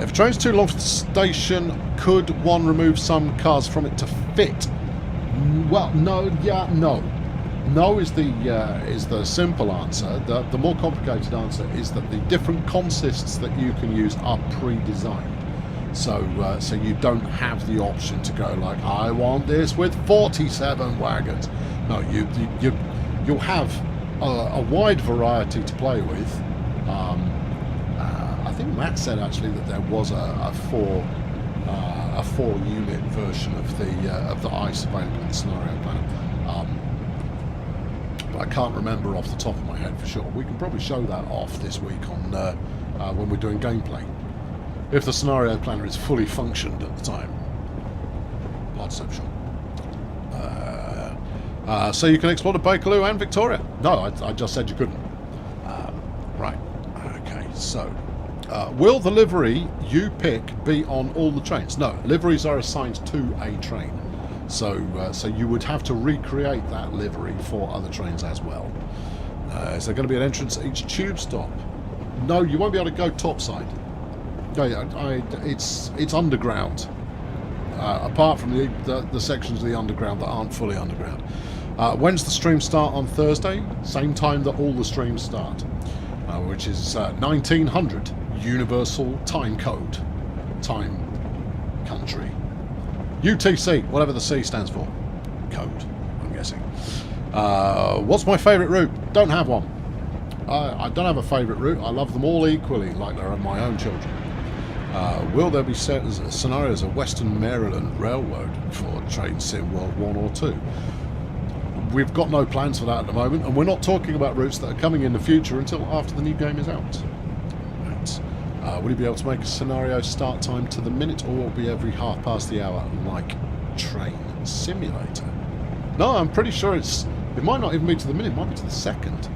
If a train's too long for the station, could one remove some cars from it to fit? Well, no, yeah, no. No is the simple answer. The more complicated answer is that the different consists that you can use are pre-designed. So you don't have the option to go like, I want this with 47 wagons. No, you'll have a wide variety to play with. I think Matt said actually that there was a 4-unit version of the ICE available in the scenario plan. But I can't remember off the top of my head for sure. We can probably show that off this week on when we're doing gameplay. If the scenario planner is fully functioned at the time. Blood so sure. So you can explore the Bakerloo and Victoria. No, I just said you couldn't. Right. Okay, so will the livery you pick be on all the trains? No, liveries are assigned to a train. So you would have to recreate that livery for other trains as well. Is there going to be an entrance at each tube stop? No, you won't be able to go topside. It's underground. Apart from the sections of the underground that aren't fully underground. When's the stream start on Thursday? Same time that all the streams start, which is 1900 Universal Time Code. Time Country. UTC, whatever the C stands for. Code, I'm guessing. What's my favourite route? Don't have one. I don't have a favourite route. I love them all equally, like they're my own children. Will there be scenarios of Western Maryland Railroad for Train Sim World 1 or 2? We've got no plans for that at the moment, and we're not talking about routes that are coming in the future until after the new game is out. Right. Will you be able to make a scenario start time to the minute, or will it be every half past the hour like Train Simulator? No, I'm pretty sure it might not even be to the minute, it might be to the second.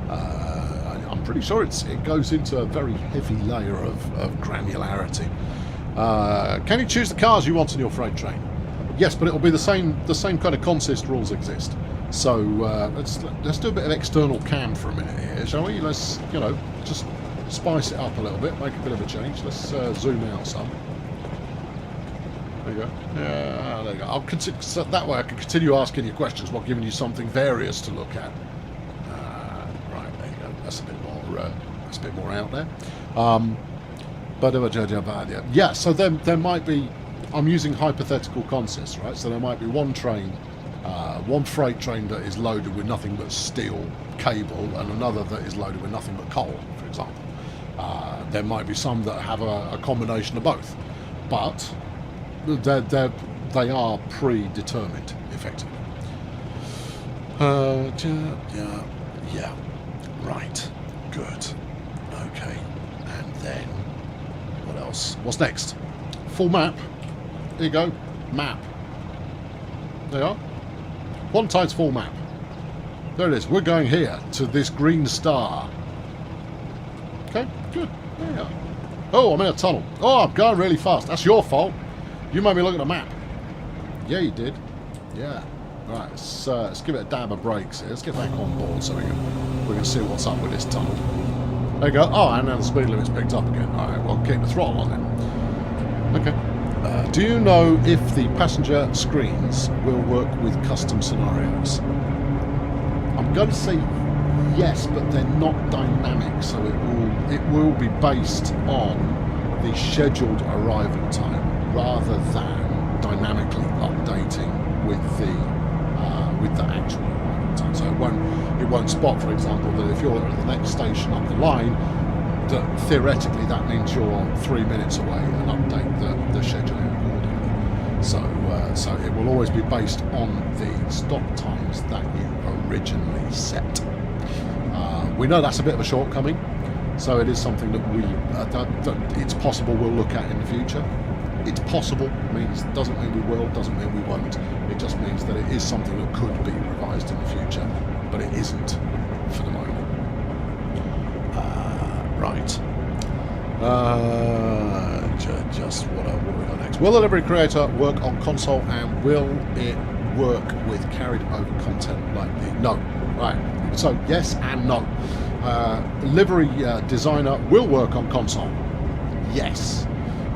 I'm pretty sure it goes into a very heavy layer of granularity. Can you choose the cars you want on your freight train? Yes, but it will be the same kind of consist rules exist. So let's do a bit of external cam for a minute here, shall we? Let's just spice it up a little bit, make a bit of a change. Let's zoom out some. There you go. Yeah, there you go. So that way I can continue asking you questions while giving you something various to look at. Right, there you go. That's a bit more out there. Yeah, so there might be. I'm using hypothetical consists, right? So there might be one train, one freight train that is loaded with nothing but steel cable, and another that is loaded with nothing but coal, for example. There might be some that have a combination of both, but they are predetermined, effectively. Yeah, right, good, okay, and then what else? What's next? Full map. There you go. Map. There you are. One times full map. There it is. We're going here to this green star. Okay, good. There you are. Oh, I'm in a tunnel. Oh, I'm going really fast. That's your fault. You made me look at the map. Yeah, you did. Yeah. Right, let's give it a dab of brakes here. Let's get back on board so we can see what's up with this tunnel. There you go. Oh, and now the speed limit's picked up again. Alright, well, keep the throttle on then. Okay. Do you know if the passenger screens will work with custom scenarios? I'm going to say yes, but they're not dynamic, so it will be based on the scheduled arrival time rather than dynamically updating with the actual arrival time. So it won't spot, for example, that if you're at the next station up the line, that theoretically that means you're 3 minutes away and update the scheduling accordingly. So it will always be based on the stop times that you originally set. We know that's a bit of a shortcoming, so it is something that that it's possible we'll look at in the future. It's possible, doesn't mean we will, doesn't mean we won't. It just means that it is something that could be revised in the future, but it isn't for the moment. Right. Just what we got next. Will the livery creator work on console, and will it work with carried over content like the... No. Right. So yes and no. Livery designer will work on console. Yes.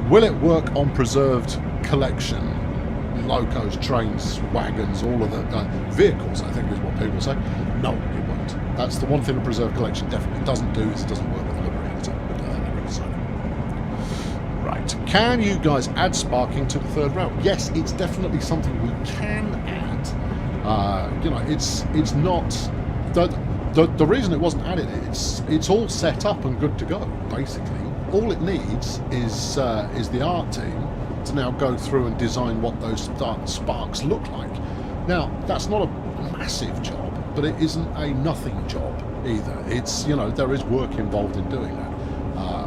Will it work on preserved collection? Locos, trains, wagons, all of the vehicles, I think is what people say. No, it won't. That's the one thing the preserved collection definitely doesn't do, is it doesn't work with the livery editor, livery designer. Right. Can you guys add sparking to the third round? Yes, it's definitely something we can add. It's not... The reason it wasn't added, it's all set up and good to go, basically. All it needs is the art team to now go through and design what those sparks look like. Now, that's not a massive job, but it isn't a nothing job either. It's, there is work involved in doing that.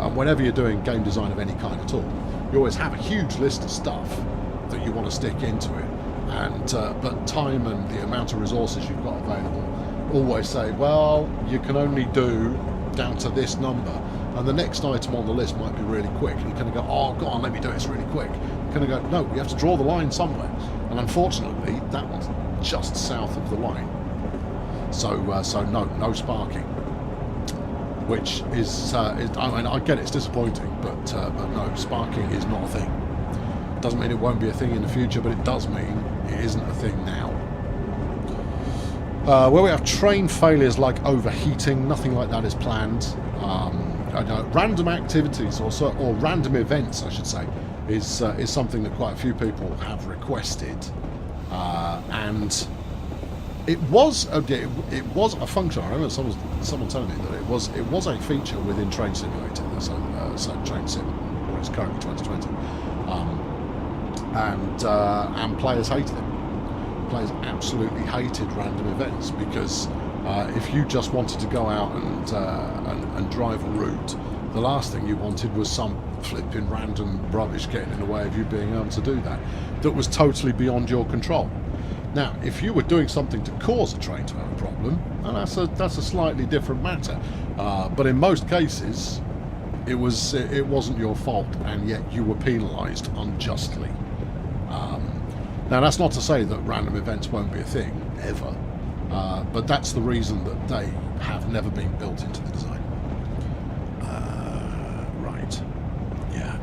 And whenever you're doing game design of any kind at all, you always have a huge list of stuff that you want to stick into it. And but time and the amount of resources you've got available always say, well, you can only do down to this number. And the next item on the list might be really quick, and you kind of go, oh, go on, let me do this really quick. You kind of go, no, you have to draw the line somewhere. And unfortunately, that one's just south of the line. So no sparking. Which is, I get it's disappointing, but no, sparking is not a thing. Doesn't mean it won't be a thing in the future, but it does mean it isn't a thing now. Where we have train failures like overheating, nothing like that is planned. Random activities or random events, I should say, is something that quite a few people have requested, and it was a function. I remember someone telling me that it was a feature within Train Simulator, so Train Sim, or it's currently 2020, and players hated it. Players absolutely hated random events because if you just wanted to go out and drive a route, the last thing you wanted was some flipping random rubbish getting in the way of you being able to do that was totally beyond your control. Now, if you were doing something to cause a train to have a problem, and that's a slightly different matter, but in most cases it wasn't your fault, and yet you were penalised unjustly. Now, that's not to say that random events won't be a thing ever. But that's the reason that they have never been built into the design. Right. Yeah.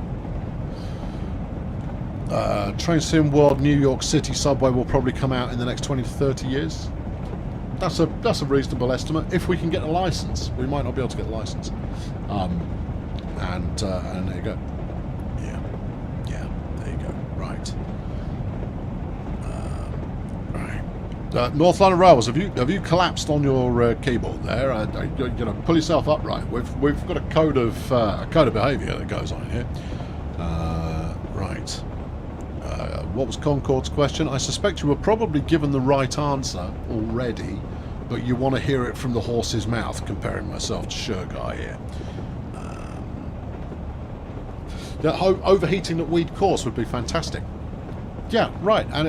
Train Sim World New York City subway will probably come out in the next 20 to 30 years. That's a reasonable estimate. If we can get a license, we might not be able to get a license. And there you go. Yeah. There you go. Right. North London Rails, have you collapsed on your keyboard there? Pull yourself upright. We've got a code of behaviour that goes on here. Right. What was Concord's question? I suspect you were probably given the right answer already, but you want to hear it from the horse's mouth. Comparing myself to Sherguy here. Overheating at Weed Course would be fantastic. Yeah, right, and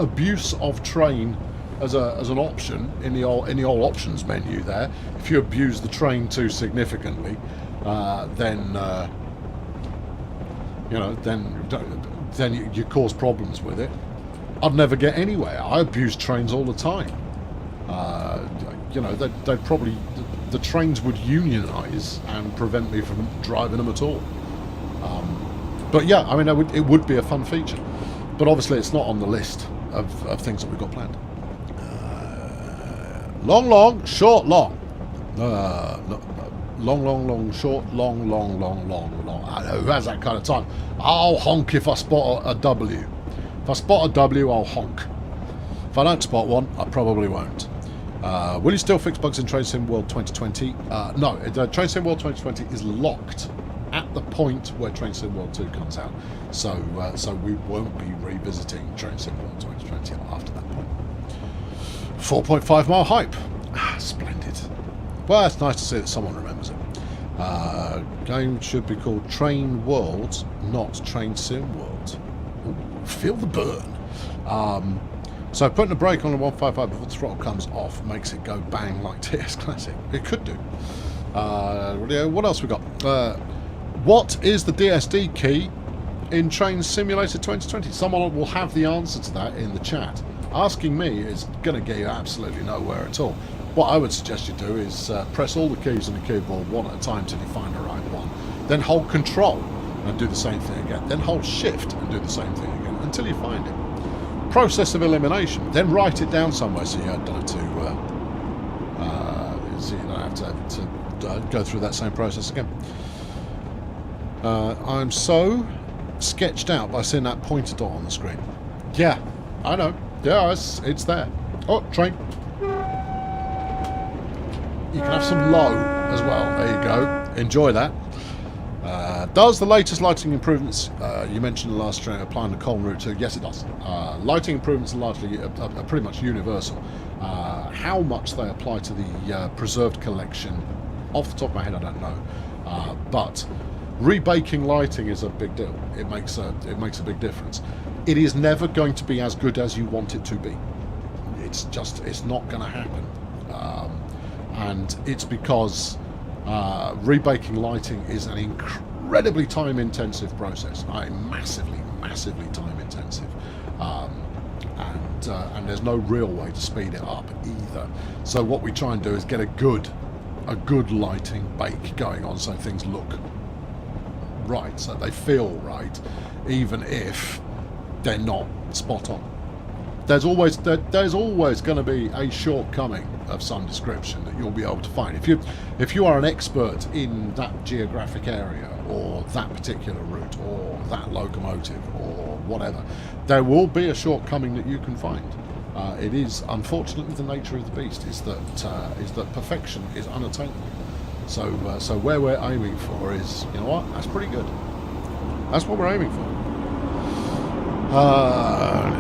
abuse of train as an option in the all options menu there. If you abuse the train too significantly, then you cause problems with it. I'd never get anywhere. I abuse trains all the time. They'd probably the trains would unionise and prevent me from driving them at all. But yeah, I mean, it would be a fun feature. But obviously it's not on the list of things that we've got planned. Long, short, long. Long, short, long. Who has that kind of time? I'll honk if I spot a W. If I spot a W, I'll honk. If I don't spot one, I probably won't. Will you still fix bugs in Train Sim World 2020? No, Train Sim World 2020 is locked at the point where Train Sim World 2 comes out. So we won't be revisiting Train Sim World 2020 after that point. 4.5 mile hype. Splendid. Well, it's nice to see that someone remembers it. Game should be called Train Worlds, not Train Sim Worlds. Ooh, feel the burn. So putting a brake on the 155 before the throttle comes off makes it go bang like TS Classic. It could do. What else we got? What is the DSD key in Train Simulator 2020? Someone will have the answer to that in the chat. Asking me is going to get you absolutely nowhere at all. What I would suggest you do is press all the keys on the keyboard one at a time till you find the right one. Then hold Control and do the same thing again. Then hold Shift and do the same thing again until you find it. Process of elimination. Then write it down somewhere so you don't have to go through that same process again. I'm so sketched out by seeing that pointer dot on the screen. Yeah, I know. Yeah, it's there. Oh, train. You can have some low as well. There you go. Enjoy that. Does the latest lighting improvements you mentioned in the last stream apply on the Colne route too? Yes, it does. Lighting improvements are largely are pretty much universal. How much they apply to the preserved collection, off the top of my head, I don't know. But rebaking lighting is a big deal. It makes a big difference. It is never going to be as good as you want it to be. It's not going to happen. And it's because rebaking lighting is an incredibly time-intensive process. Massively time-intensive. And there's no real way to speed it up either. So what we try and do is get a good lighting bake going on so things look right, so they feel right, even if they're not spot on. There's always going to be a shortcoming of some description that you'll be able to find. If you are an expert in that geographic area or that particular route or that locomotive or whatever, there will be a shortcoming that you can find. It is unfortunately the nature of the beast is that perfection is unattainable. So where we're aiming for is, you know what, that's pretty good. That's what we're aiming for.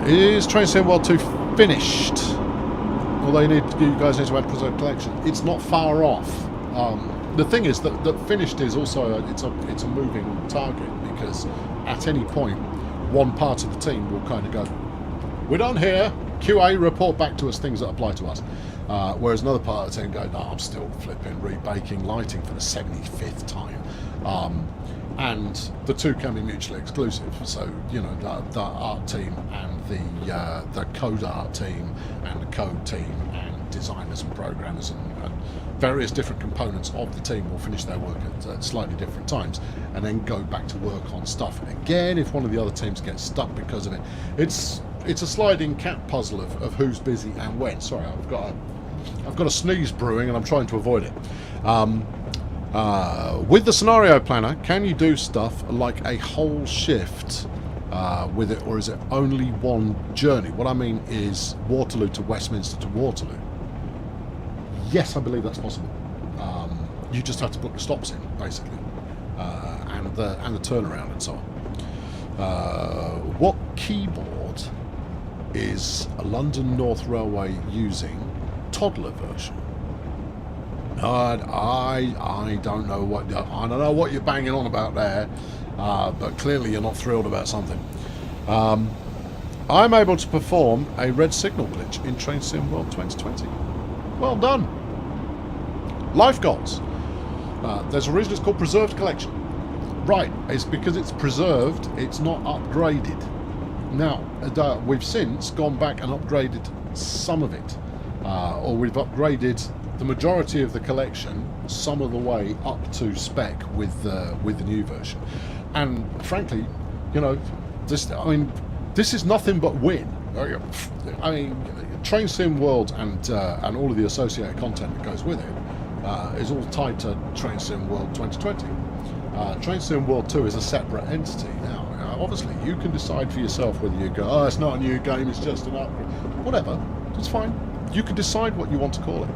Is Train Sim World 2 finished? Although you guys need to add Preserved Collection. It's not far off. The thing is that finished is also it's a moving target, because at any point one part of the team will kind of go, we're done here, QA, report back to us things that apply to us. Whereas another part of the team go, no, I'm still flipping rebaking lighting for the 75th time. And the two can be mutually exclusive. So, you know, the art team and the code art team and the code team and designers and programmers and various different components of the team will finish their work at slightly different times and then go back to work on stuff. And again, if one of the other teams gets stuck because of it, it's a sliding cat puzzle of who's busy and when. Sorry, I've got a sneeze brewing and I'm trying to avoid it. With the scenario planner, can you do stuff like a whole shift with it, or is it only one journey? What I mean is Waterloo to Westminster to Waterloo. Yes, I believe that's possible. You just have to put the stops in, basically, and the turnaround and so on. What keyboard is a London North Railway using? Toddler version. I don't know what you're banging on about there, but clearly you're not thrilled about something. I'm able to perform a red signal glitch in Train Sim World 2020. Well done. Life goals. There's a reason it's called Preserved Collection. Right, it's because it's preserved, it's not upgraded. Now, we've since gone back and upgraded some of it, or we've upgraded the majority of the collection some of the way up to spec with the new version. And frankly, you know, this is nothing but win. I mean, Train Sim World and all of the associated content that goes with it is all tied to Train Sim World 2020. Train Sim World 2 is a separate entity now. Obviously, you can decide for yourself whether you go, oh, it's not a new game, it's just an upgrade. Whatever, it's fine. You can decide what you want to call it.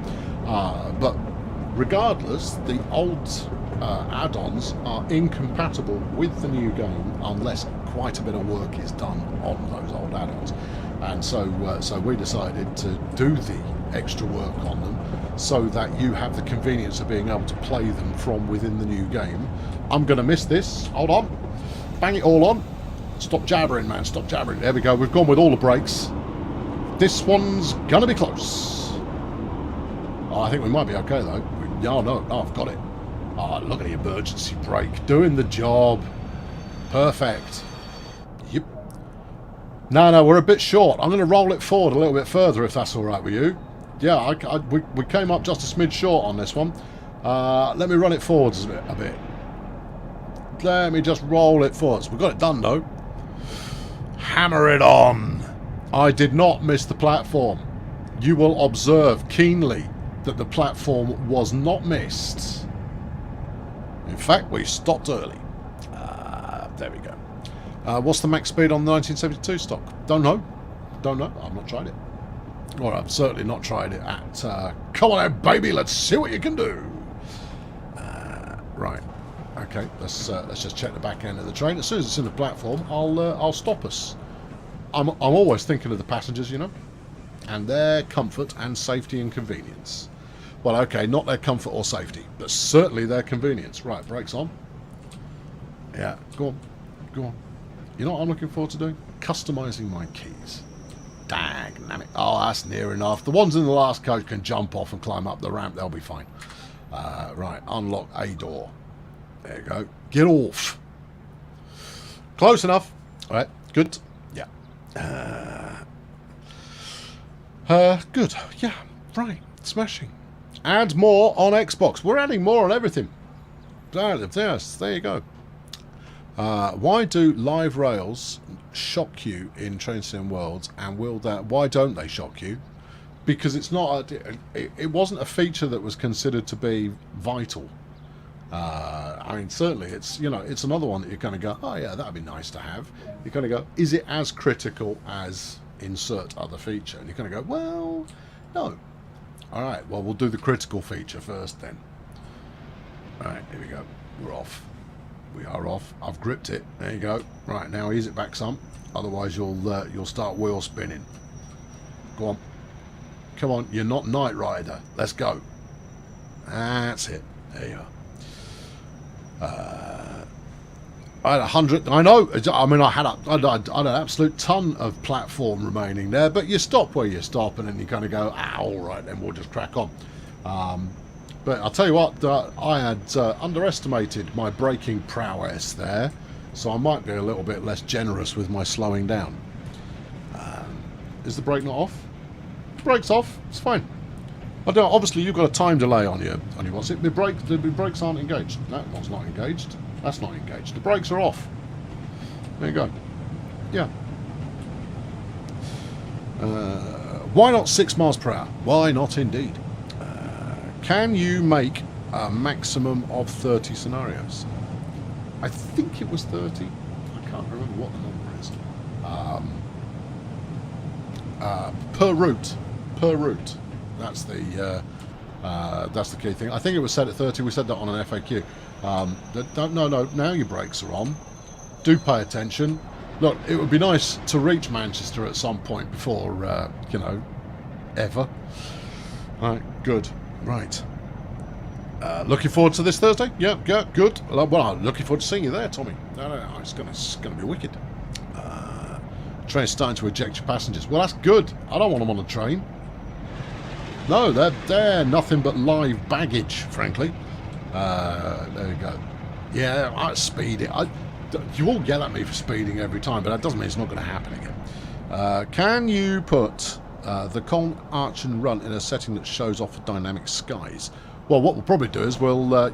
But regardless, the old add-ons are incompatible with the new game unless quite a bit of work is done on those old add-ons. And so we decided to do the extra work on them so that you have the convenience of being able to play them from within the new game. I'm going to miss this. Hold on. Bang it all on. Stop jabbering, man. Stop jabbering. There we go. We've gone with all the brakes. This one's going to be close. Oh, I think we might be okay, though. Oh, no. Oh, I've got it. Oh, look at the emergency brake. Doing the job. Perfect. Yep. No, we're a bit short. I'm going to roll it forward a little bit further, if that's all right with you. Yeah, we came up just a smidge short on this one. Let me run it forwards a bit. Let me just roll it forwards. We've got it done, though. Hammer it on. I did not miss the platform. You will observe keenly that the platform was not missed. In fact, we stopped early. There we go. What's the max speed on the 1972 stock? Don't know. I've not tried it. Or I've certainly not tried it at... come on then, baby, let's see what you can do. Right. Okay, let's just check the back end of the train. As soon as it's in the platform, I'll stop us. I'm always thinking of the passengers, you know, and their comfort and safety and convenience. Well, okay, not their comfort or safety, but certainly their convenience. Right, brakes on. Yeah, go on. You know what I'm looking forward to doing? Customising my keys. Dang, oh, that's near enough. The ones in the last coach can jump off and climb up the ramp. They'll be fine. Right, unlock a door. There you go. Get off. Close enough. All right, good. Yeah. Good. Yeah, right. Smashing. Add more on Xbox. We're adding more on everything. Yes, there you go. Why do live rails shock you in Trans-Pennine Worlds, and why don't they shock you? Because it's not it wasn't a feature that was considered to be vital. I mean, certainly it's, you know, it's another one that you're going to go, oh yeah, that'd be nice to have. You're going to go, is it as critical as insert other feature? And you're going to go, well, no. All right, well, we'll do the critical feature first then. All right, here we go. We're off. We are off. I've gripped it. There you go. Right, now ease it back some. Otherwise, you'll start wheel spinning. Go on. Come on, you're not Knight Rider. Let's go. That's it. There you are. I had 100. I know. I mean, I had an absolute ton of platform remaining there, but you stop where you stop, and then you kind of go, ah, all right, then we'll just crack on. But I'll tell you what, I had underestimated my braking prowess there, so I might be a little bit less generous with my slowing down. Is the brake not off? The brake's off. It's fine. I don't. Obviously, you've got a time delay on your what's it? The brakes aren't engaged. That one's not engaged. That's not engaged. The brakes are off. There you go. Yeah. Why not 6 miles per hour? Why not indeed? Can you make a maximum of 30 scenarios? I think it was 30. I can't remember what the number is. Per route. Per route. That's the key thing. I think it was set at 30. We said that on an FAQ. No. Now your brakes are on. Do pay attention. Look, it would be nice to reach Manchester at some point before, you know, ever. All right, good. Right. Looking forward to this Thursday? Yeah, good. Well, I'm looking forward to seeing you there, Tommy. No, it's gonna be wicked. Train's starting to eject your passengers. Well, that's good. I don't want them on the train. No, they're nothing but live baggage, frankly. There you go. Yeah, I speed it. You all get at me for speeding every time, but that doesn't mean it's not going to happen again. Can you put the Con Arch and Run in a setting that shows off the dynamic skies? Well, what we'll probably do is we'll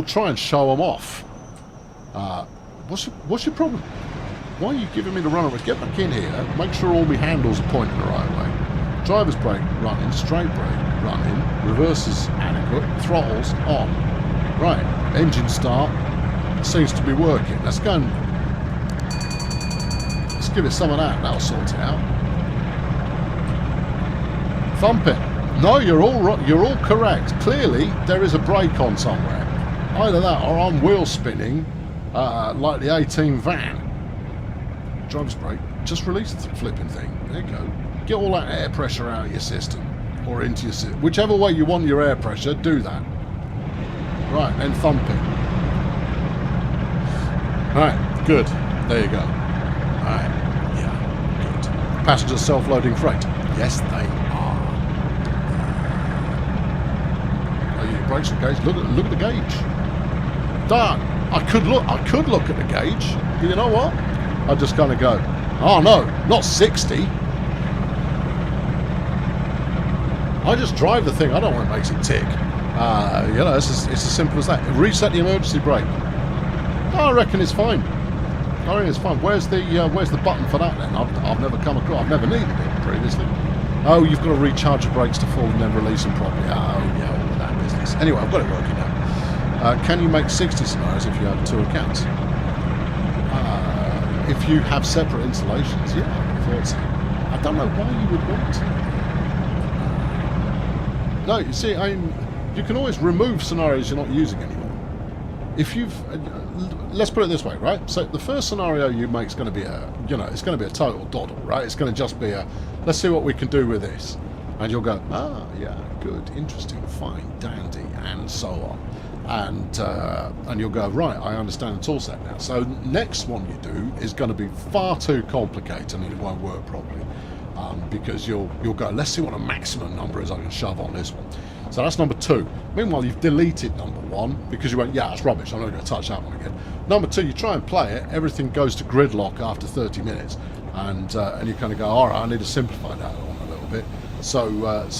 try and show them off. What's your problem? Why are you giving me the runaround? Get back in here. Make sure all my handles are pointing the right way. Driver's brake running, straight brake running, reverses adequate, throttles on. Right, engine start seems to be working. Let's go and let's give it some of that. That'll sort it out. Thump it. No, you're all correct. Clearly, there is a brake on somewhere. Either that, or I'm wheel spinning like the 18 van. driver's brake, just release the flipping thing. There you go. Get all that air pressure out of your system, or into your system. Whichever way you want your air pressure, do that. Right, then thump it. Alright, good. There you go. Alright, yeah, good. Passenger self-loading freight. Yes, they are. Oh, your brakes engaged. Look at the gauge. Darn. I could look at the gauge, but you know what? I just kind of go, oh no, not 60. I just drive the thing. I don't want it makes it tick. You know, it's as simple as that. Reset the emergency brake. I reckon it's fine. I reckon it's fine. Where's the button for that then? I've never come across. I've never needed it previously. Oh, you've got to recharge the brakes to full and then release them properly. Oh yeah, all of that business. Anyway, I've got it working now. Can you make 60 scenarios if you have 2 accounts? If you have separate installations, yeah, I thought so. I don't know why you would want to. No, you see, you can always remove scenarios you're not using anymore. If you've, let's put it this way, right? So the first scenario you make is going to be it's going to be a total doddle, right? It's going to just be let's see what we can do with this, and you'll go, yeah, good, interesting, fine, dandy, and so on. And you'll go, right, I understand the tool set now. So next one you do is going to be far too complicated and it won't work properly. Because you'll go, let's see what a maximum number is I can shove on this one. So that's number 2. Meanwhile, you've deleted number 1 because you went, yeah, that's rubbish, I'm not going to touch that one again. Number 2, you try and play it, everything goes to gridlock after 30 minutes. And you kind of go, all right, I need to simplify that one a little bit. So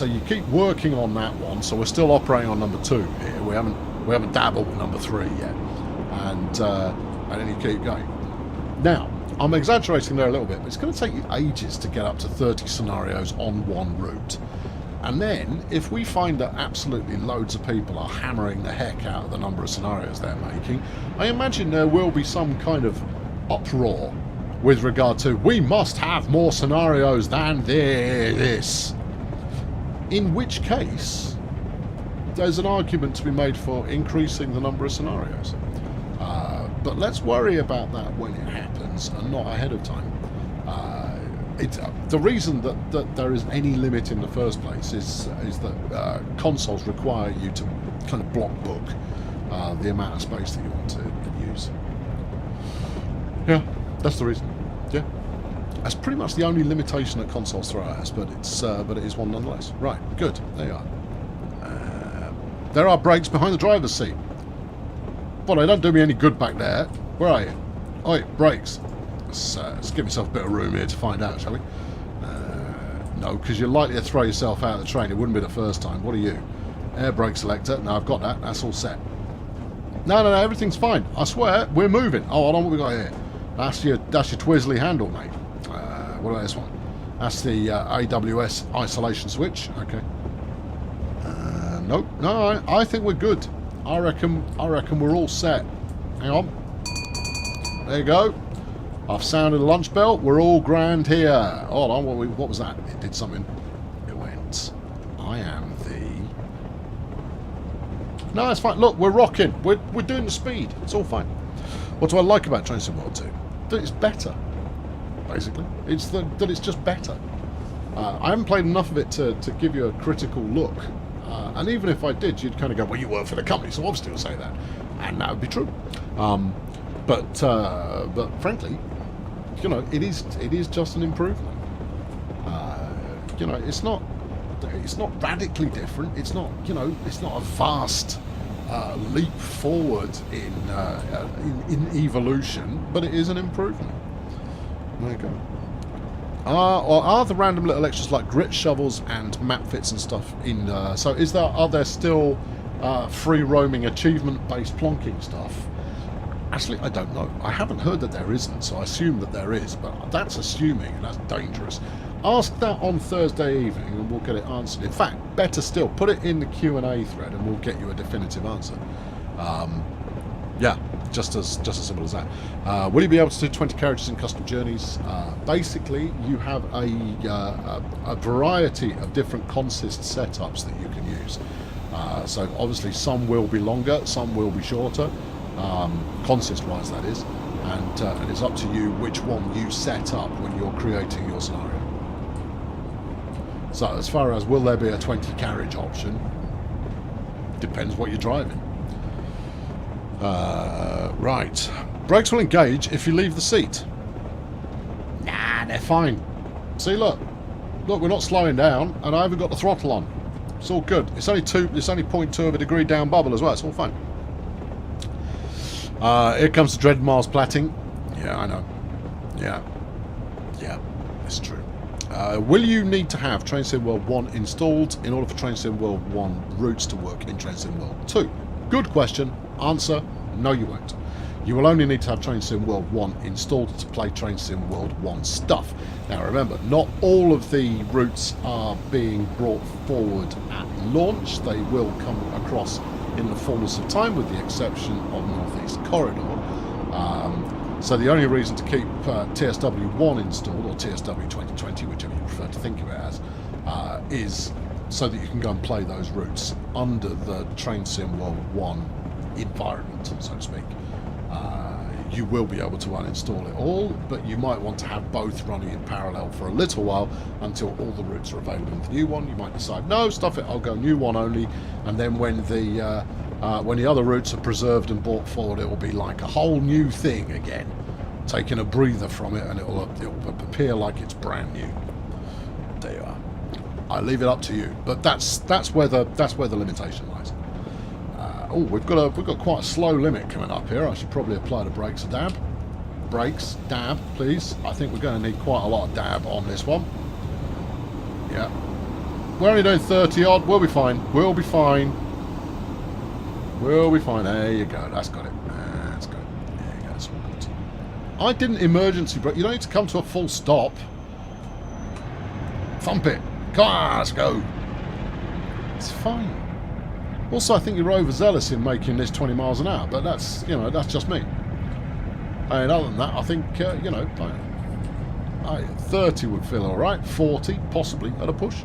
you keep working on that one. So we're still operating on number 2 here. We haven't dabbled with number 3 yet, and then you keep going. Now, I'm exaggerating there a little bit, but it's going to take you ages to get up to 30 scenarios on one route. And then, if we find that absolutely loads of people are hammering the heck out of the number of scenarios they're making, I imagine there will be some kind of uproar with regard to, we must have more scenarios than this. In which case, there's an argument to be made for increasing the number of scenarios. But let's worry about that when it happens and not ahead of time. The reason that there is any limit in the first place is that consoles require you to kind of block book the amount of space that you want to use. Yeah, that's the reason. Yeah. That's pretty much the only limitation that consoles throw at us, but it is one nonetheless. Right, good. There you are. There are brakes behind the driver's seat. Well, they don't do me any good back there. Where are you? Oi, brakes. Let's give yourself a bit of room here to find out, shall we? No, because you're likely to throw yourself out of the train. It wouldn't be the first time. What are you? Air brake selector. No, I've got that. That's all set. No, everything's fine. I swear, we're moving. Oh, hold on, what we got here? That's your Twizzly handle, mate. What about this one? That's the AWS isolation switch. Okay. Nope. No, I think we're good. I reckon we're all set. Hang on. There you go. I've sounded a lunch bell. We're all grand here. Hold on. What was that? It did something. It went. I am the. No, it's fine. Look, we're rocking. We're doing the speed. It's all fine. What do I like about Train Sim World 2? That it's better. Basically, it's that it's just better. I haven't played enough of it to give you a critical look. And even if I did, you'd kind of go, well, you work for the company, so obviously you'll say that. And that would be true. But frankly, you know, it is just an improvement. You know, it's not radically different. It's not, you know, it's not a vast leap forward in evolution, but it is an improvement. There you go. Are the random little extras like grit shovels and map fits and stuff in? So are there still free roaming achievement based plonking stuff? Actually, I don't know. I haven't heard that there isn't, so I assume that there is, but that's assuming, and that's dangerous. Ask that on Thursday evening and we'll get it answered. In fact, better still, put it in the Q&A thread and we'll get you a definitive answer. Yeah, just as simple as that. Will you be able to do 20 carriages in custom journeys? Basically, you have a variety of different consist setups that you can use. So obviously some will be longer, some will be shorter, consist-wise that is. and it's up to you which one you set up when you're creating your scenario. So as far as will there be a 20 carriage option, depends what you're driving. Right, brakes will engage if you leave the seat. Nah, they're fine. See, look, we're not slowing down, and I haven't got the throttle on. It's all good. It's only 0.2 of a degree down bubble as well. It's all fine. Here comes the dread Mars platting. Yeah, I know. Yeah, it's true. Will you need to have Train Sim World 1 installed in order for Train Sim World 1 routes to work in Train Sim World 2? Good question. Answer, no you won't. You will only need to have Train Sim World 1 installed to play Train Sim World 1 stuff. Now remember, not all of the routes are being brought forward at launch. They will come across in the fullness of time, with the exception of Northeast Corridor. So the only reason to keep TSW 1 installed, or TSW 2020, whichever you prefer to think of it as, is so that you can go and play those routes under the Train Sim World 1 environment, so to speak. You will be able to uninstall it all, but you might want to have both running in parallel for a little while until all the routes are available in the new one. You might decide, no, stuff it, I'll go new one only, and then when the other routes are preserved and brought forward, it will be like a whole new thing again, taking a breather from it, and it will appear like it's brand new. There you are. I leave it up to you, but that's where the limitation lies. Oh, we've got quite a slow limit coming up here. I should probably apply the brakes a dab. Brakes, dab, please. I think we're going to need quite a lot of dab on this one. Yeah. We're only doing 30 odd. We'll be fine. We'll be fine. We'll be fine. There you go. That's got it. That's good. There you go. That's all good. I didn't emergency brake. You don't need to come to a full stop. Thump it. Come on, let's go. It's fine. Also, I think you're overzealous in making this 20 miles an hour, but that's, that's just me. And other than that, I think, 30 would feel alright. 40, possibly, at a push.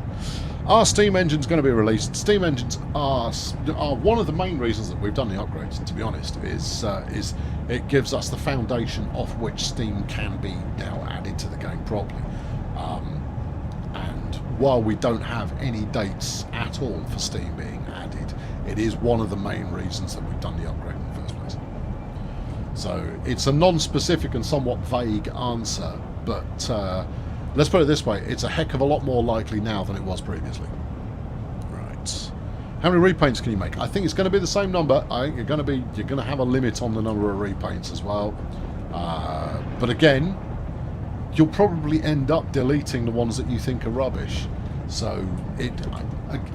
Our steam engine's going to be released. Steam engines are one of the main reasons that we've done the upgrades, to be honest, is it gives us the foundation off which steam can be now added to the game properly. And while we don't have any dates at all for steam being added, it is one of the main reasons that we've done the upgrade in the first place. So it's a non-specific and somewhat vague answer, but let's put it this way, it's a heck of a lot more likely now than it was previously. Right. How many repaints can you make? I think it's going to be the same number. I think you're going to have a limit on the number of repaints as well. But again, you'll probably end up deleting the ones that you think are rubbish. So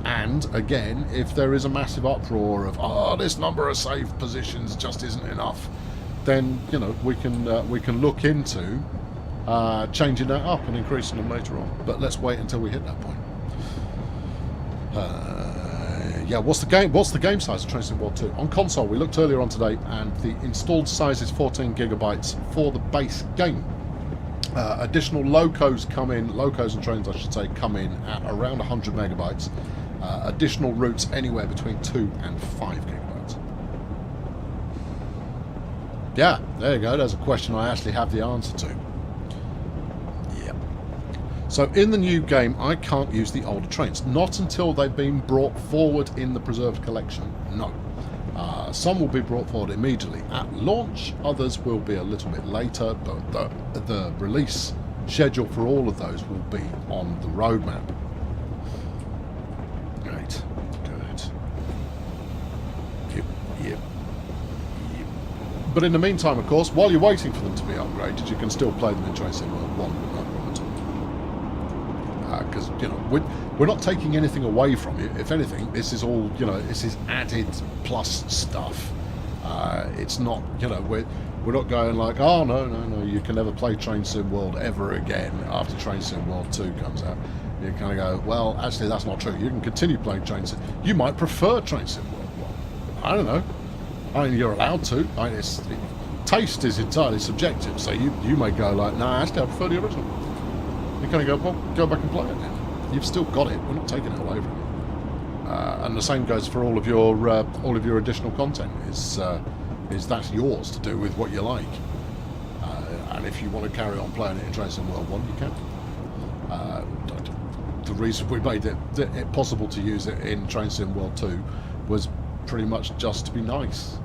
and again, if there is a massive uproar of this number of save positions just isn't enough, then we can look into changing that up and increasing them later on. But let's wait until we hit that point. Yeah, what's the game size of Train Sim World 2 on console? We looked earlier on today, and the installed size is 14 gigabytes for the base game. Additional locos and trains I should say, come in at around 100 megabytes. Additional routes anywhere between 2 and 5 gigabytes. Yeah, there you go. There's a question I actually have the answer to. Yep. So in the new game, I can't use the older trains. Not until they've been brought forward in the preserved collection. No. Some will be brought forward immediately at launch, others will be a little bit later, but the release schedule for all of those will be on the roadmap. Right, good. Yep. But in the meantime, of course, while you're waiting for them to be upgraded, you can still play them in Train Sim World 1 with no problem at all. Because, we're not taking anything away from you. If anything, this is all, this is added plus stuff. It's not, we're not going like, oh, no, you can never play Train Sim World ever again after Train Sim World 2 comes out. You kind of go, well, actually, that's not true. You can continue playing Train Sim. You might prefer Train Sim World 1. I don't know. I mean, you're allowed to. Taste is entirely subjective, so you may go like, nah, actually, I prefer the original. You kind of go, well, go back and play it then. You've still got it. We're not taking it away from you. And the same goes for all of your additional content. Is that's yours to do with what you like. And if you want to carry on playing it in Trans-Pennine World 1, you can. The reason we made it possible to use it in Trans-Pennine World 2 was pretty much just to be nice.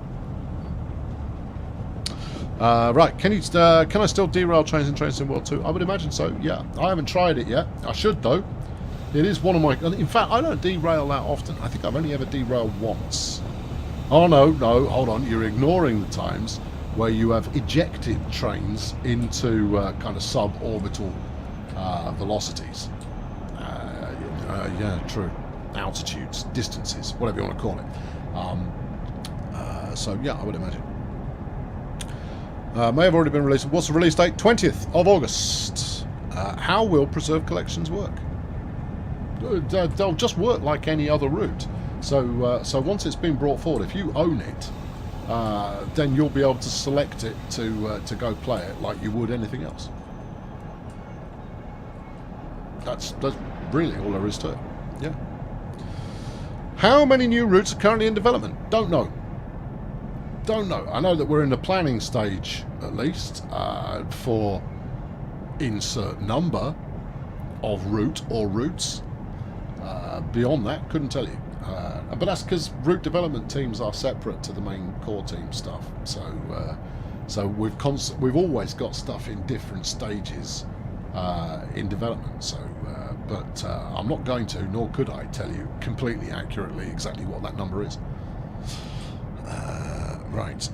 Right, can I still derail trains in Trans-Pennine World 2? I would imagine so, yeah. I haven't tried it yet. I should, though. It is one of my... In fact, I don't derail that often. I think I've only ever derailed once. Oh, no, hold on. You're ignoring the times where you have ejected trains into kind of suborbital velocities. Yeah, true. Altitudes, distances, whatever you want to call it. So, yeah, I would imagine. May have already been released. What's the release date? 20th of August. How will preserved collections work? They'll just work like any other route. So once it's been brought forward, if you own it, then you'll be able to select it to go play it like you would anything else. That's really all there is to it. Yeah. How many new routes are currently in development? Don't know. Don't know. I know that we're in the planning stage, at least, for insert number of route or routes. Beyond that, couldn't tell you. But that's because route development teams are separate to the main core team stuff. So we've always got stuff in different stages in development. So, but I'm not going to, nor could I, tell you completely accurately exactly what that number is. Right.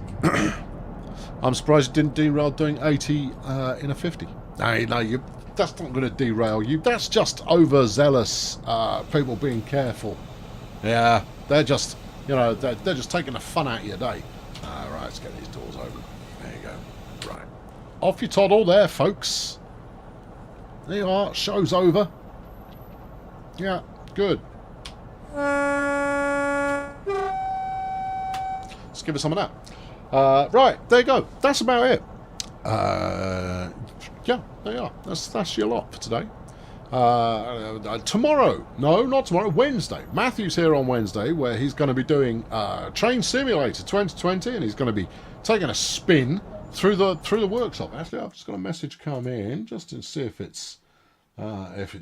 I'm surprised you didn't derail doing 80 in a 50. No, that's not going to derail you. That's just overzealous people being careful. Yeah, they're just, they're just taking the fun out of your day. Right, let's get these doors open. There you go. Right. Off you toddle there, folks. There you are. Show's over. Yeah, good. Let's give it some of that. Right, there you go. That's about it. Yeah, there you are. That's your lot for today. Tomorrow. No, not tomorrow. Wednesday. Matthew's here on Wednesday, where he's going to be doing Train Simulator 2020, and he's going to be taking a spin through the workshop. Actually, I've just got a message come in just to see if it's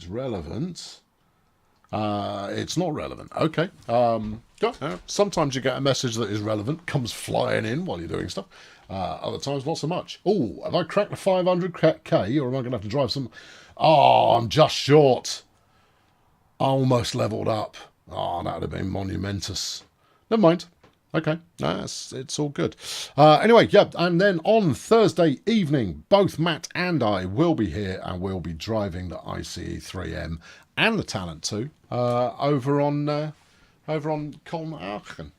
relevant. It's not relevant. Okay. Sometimes you get a message that is relevant, comes flying in while you're doing stuff. Other times, not so much. Oh, have I cracked the 500k, or am I going to have to drive some... Oh, I'm just short. Almost leveled up. Oh, that would have been monumentous. Never mind. Okay, it's all good. Anyway, yeah, and then on Thursday evening, both Matt and I will be here, and we'll be driving the ICE 3M and the Talent 2 over on Colm-Aachen.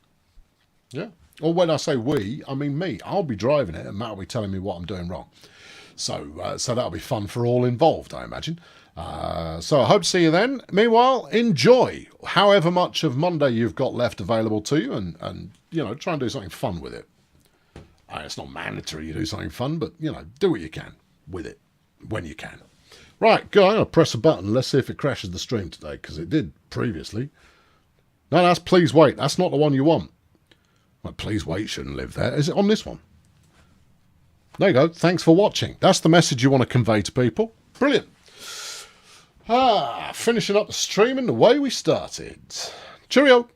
Yeah. Or when I say we, I mean me. I'll be driving it, and Matt will be telling me what I'm doing wrong. So that'll be fun for all involved, I imagine. So I hope to see you then. Meanwhile, enjoy however much of Monday you've got left available to you, and try and do something fun with it. It's not mandatory you do something fun, but do what you can with it when you can. Right, go. I'm going to press a button. Let's see if it crashes the stream today, because it did previously. No, that's please wait. That's not the one you want. Well, please wait shouldn't live there. Is it on this one? There you go. Thanks for watching. That's the message you want to convey to people. Brilliant. Finishing up the stream in the way we started. Cheerio.